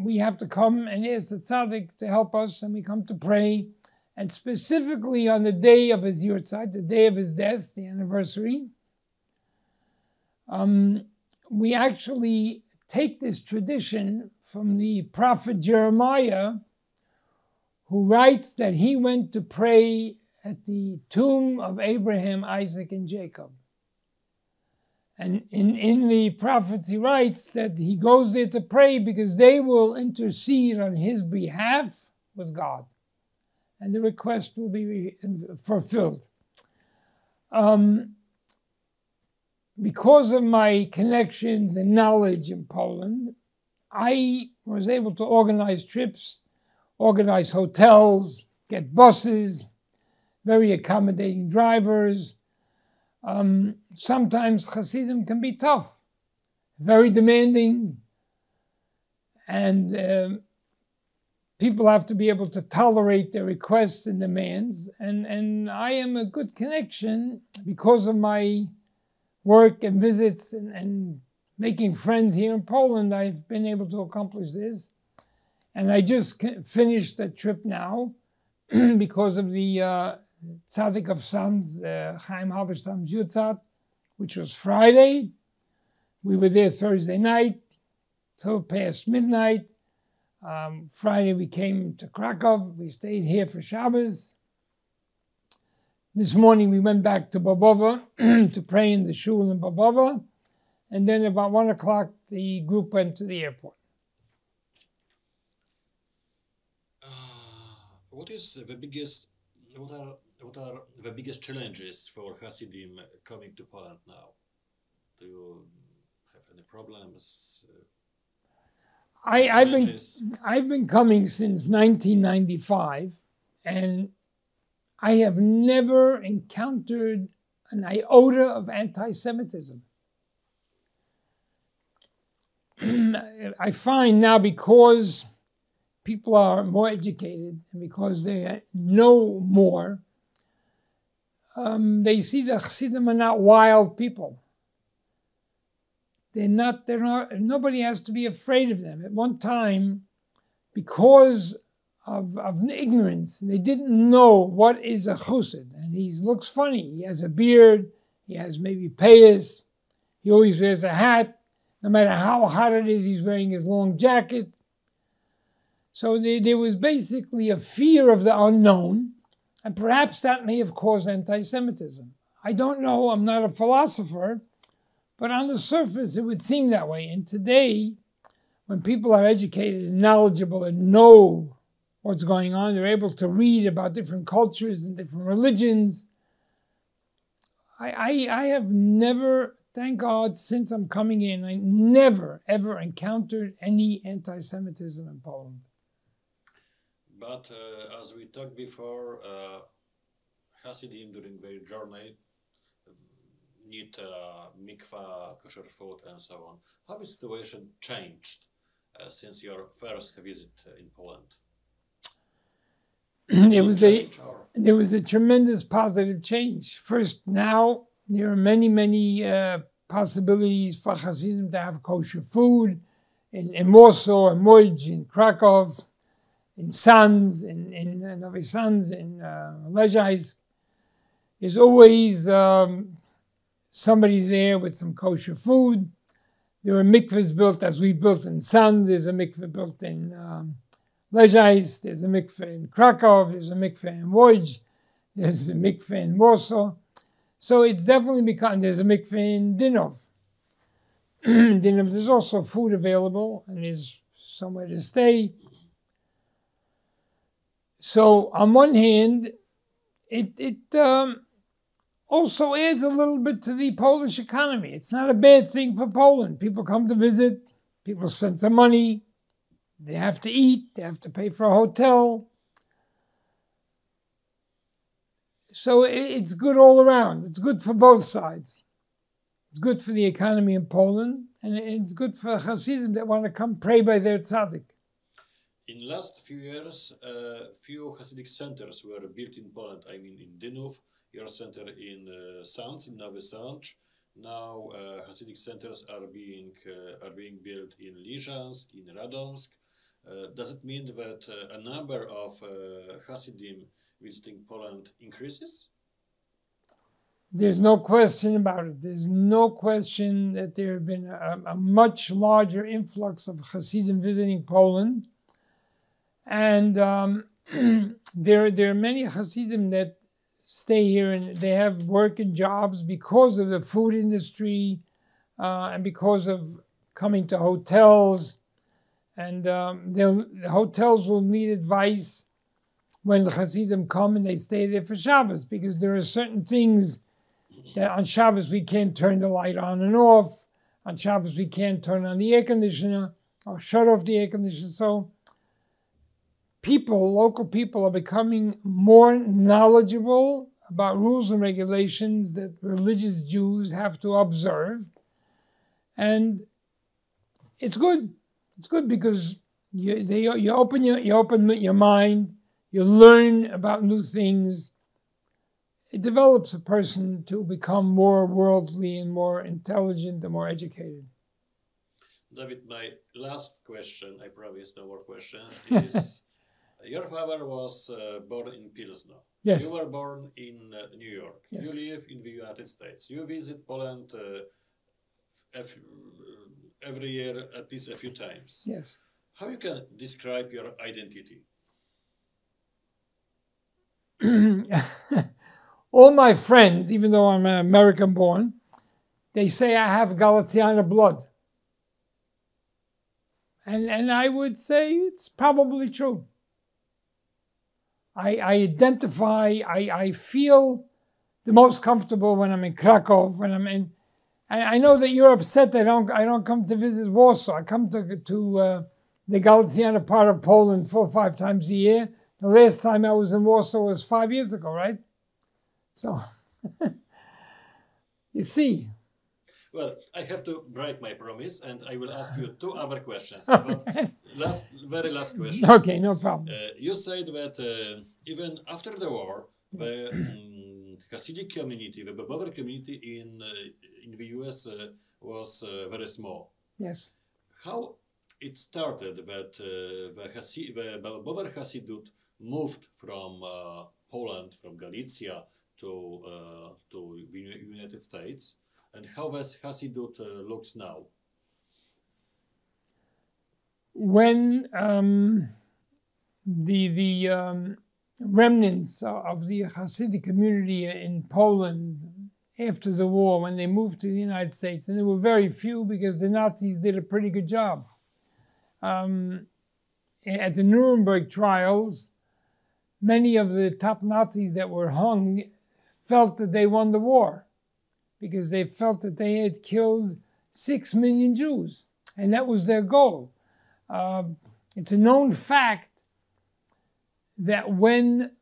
we have to come and ask the tzaddik to help us, and we come to pray. And specifically on the day of his yurtzeit, the day of his death, the anniversary, we actually take this tradition from the prophet Jeremiah, who writes that he went to pray at the tomb of Abraham, Isaac, and Jacob. And in the prophets, he writes that he goes there to pray because they will intercede on his behalf with God. And the request will be fulfilled. Because of my connections and knowledge in Poland, I was able to organize trips, organize hotels, get buses, very accommodating drivers. Sometimes Hasidim can be tough, very demanding, and people have to be able to tolerate their requests and demands. And I am a good connection because of my work and visits and making friends here in Poland. I've been able to accomplish this. And I just finished a trip now because of the Tzaddik of Sons, Chaim Halberstam's Yutzat, which was Friday. We were there Thursday night till past midnight. Friday we came to Krakow. We stayed here for Shabbos. This morning we went back to Bobova to pray in the shul in Bobova. And then about 1 o'clock the group went to the airport. What are the biggest challenges for Hasidim coming to Poland now? Do you have any problems? I've been coming since 1995, and I have never encountered an iota of anti-Semitism. I find now, because people are more educated and because they know more, they see the Hasidim are not wild people. Nobody has to be afraid of them. At one time, because of ignorance, they didn't know what is a chassid. And he looks funny. He has a beard. He has maybe payas. He always wears a hat. No matter how hot it is, he's wearing his long jacket. So there was basically a fear of the unknown. And perhaps that may have caused anti-Semitism. I don't know. I'm not a philosopher. But on the surface, it would seem that way. And today, when people are educated and knowledgeable and know what's going on, they're able to read about different cultures and different religions. I have never, thank God, since I'm coming in, I never, ever encountered any anti-Semitism in Poland. But as we talked before, Hasidim during their journey need mikvah, kosher food, and so on. How has the situation changed since your first visit in Poland? There was a tremendous positive change. First, now there are many possibilities for Hasidim to have kosher food in Warsaw, in Łódź, in Krakow, in Sons, in Nowy Sącz, in Leżajsk. There's always somebody there with some kosher food. There are mikvahs built as we built in Sons. There's a mikvah built in Leżajsk. There's a mikvah in Krakow. There's a mikvah in Łódź. There's a mikvah in Warsaw. So it's definitely become, there's a mikvah in Dinov. There's also food available and there's somewhere to stay. So on one hand, it also adds a little bit to the Polish economy. It's not a bad thing for Poland. People come to visit, people spend some money, they have to eat, they have to pay for a hotel. So it's good all around. It's good for both sides. It's good for the economy in Poland, and it's good for Hasidim that want to come pray by their tzaddik. In the last few years, few Hasidic centers were built in Poland. I mean, in Dynów, your center in Sącz, in Nowy Sącz. Now Hasidic centers are being built in Liżansk, in Radomsk. Does it mean that a number of Hasidim visiting Poland increases? There's no question about it. There's no question that there have been a much larger influx of Hasidim visiting Poland. And there are many Hasidim that stay here and they have work and jobs because of the food industry and because of coming to hotels. And the hotels will need advice when the Hasidim come and they stay there for Shabbos, because there are certain things that on Shabbos we can't turn the light on and off. On Shabbos we can't turn on the air conditioner or shut off the air conditioner. So people, local people, are becoming more knowledgeable about rules and regulations that religious Jews have to observe. And it's good. It's good because you open your mind, you learn about new things. It develops a person to become more worldly and more intelligent and more educated. David, my last question, I promise no more questions, is your father was born in Pilzna. Yes. You were born in New York. Yes. You live in the United States. You visit Poland every year at least a few times. Yes. How you can describe your identity? All my friends, even though I'm American born, they say I have Galiciana blood. And I would say it's probably true. I identify, I feel the most comfortable when I'm in Krakow, when I'm in. I know that you're upset that I don't come to visit Warsaw. I come to the Galiciana part of Poland 4 or 5 times a year. The last time I was in Warsaw was 5 years ago, right? So, you see. Well, I have to break my promise, and I will ask you 2 other questions. But very last question. Okay, no problem. You said that even after the war, the Hasidic community, the Bover community in the US was very small. Yes. How it started that the Bover Hasidut moved from Poland, from Galicia, to the United States, and how this Hasidut looks now? When the remnants of the Hasidic community in Poland after the war, when they moved to the United States, and there were very few because the Nazis did a pretty good job. At the Nuremberg trials, many of the top Nazis that were hung felt that they won the war because they felt that they had killed 6 million Jews, and that was their goal. It's a known fact that when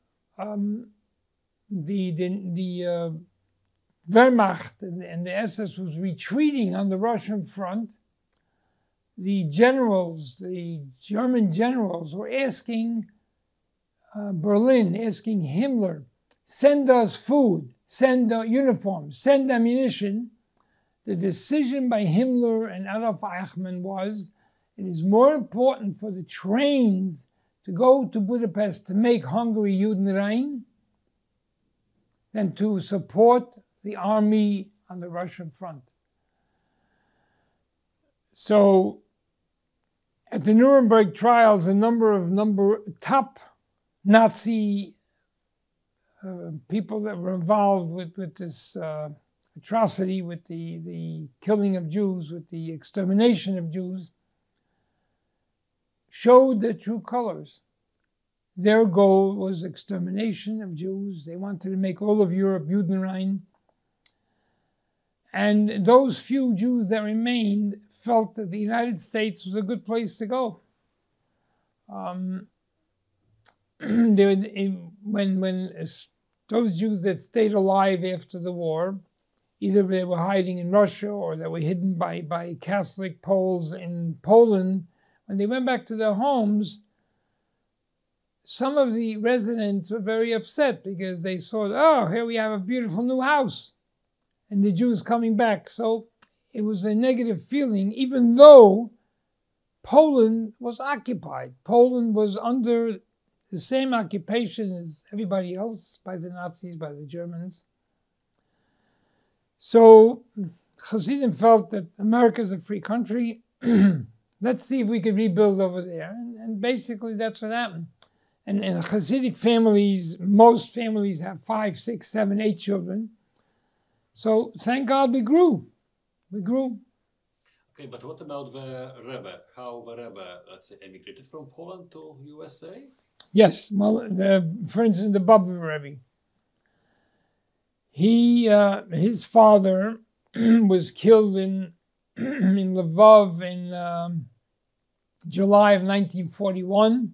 the Wehrmacht and the SS was retreating on the Russian front, the generals, the German generals, were asking Berlin, asking Himmler, send us food, send uniforms, send ammunition. The decision by Himmler and Adolf Eichmann was, it is more important for the trains to go to Budapest to make Hungary Judenrein than to support the army on the Russian front. So at the Nuremberg trials, a number of top Nazi people that were involved with this atrocity, with the killing of Jews, with the extermination of Jews, showed their true colors. Their goal was extermination of Jews. They wanted to make all of Europe Judenrein. And those few Jews that remained felt that the United States was a good place to go. When those Jews that stayed alive after the war, either they were hiding in Russia or they were hidden by Catholic Poles in Poland, when they went back to their homes, some of the residents were very upset because they saw, oh, here we have a beautiful new house, and the Jews coming back. So it was a negative feeling, even though Poland was occupied. Poland was under the same occupation as everybody else by the Nazis, by the Germans. So Hasidim felt that America's a free country. Let's see if we could rebuild over there. And basically that's what happened. And in Hasidic families, most families have 5, 6, 7, 8 children. So thank God we grew. We grew. Okay, but what about the Rebbe? How the Rebbe, let's say, emigrated from Poland to USA? Yes, well, for instance, the Baba Rebbe. His father was killed in Lvov in July of 1941.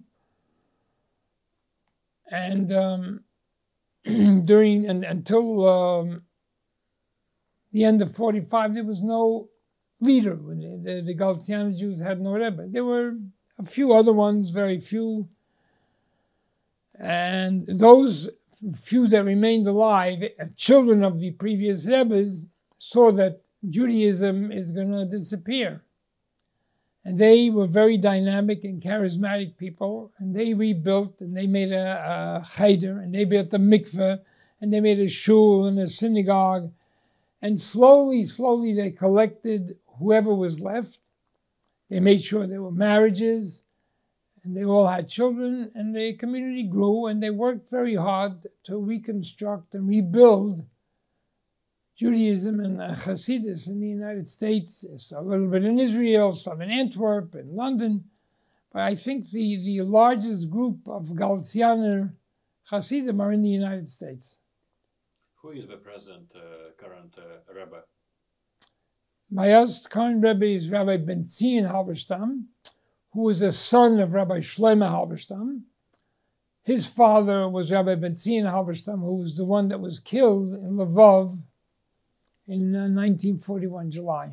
And until the end of 45, there was no leader. The Galician Jews had no Rebbe. There were a few other ones, very few. And those few that remained alive, children of the previous Rebbes, saw that Judaism is going to disappear. And they were very dynamic and charismatic people, and they rebuilt, and they made a cheder, and they built a mikveh, and they made a shul and a synagogue. And slowly, slowly they collected whoever was left. They made sure there were marriages, and they all had children, and the community grew, and they worked very hard to reconstruct and rebuild Judaism and Hasidus in the United States, a little bit in Israel, some in Antwerp, in London. But I think the largest group of Galicianer Hasidim are in the United States. Who is the current Rebbe? My current Rebbe is Rabbi Ben-Ziona Halberstama, who was a son of Rabbi Shlomo Halberstama. His father was Rabbi Ben-Ziona Halberstama, who was the one that was killed in Lvov in 1941, July.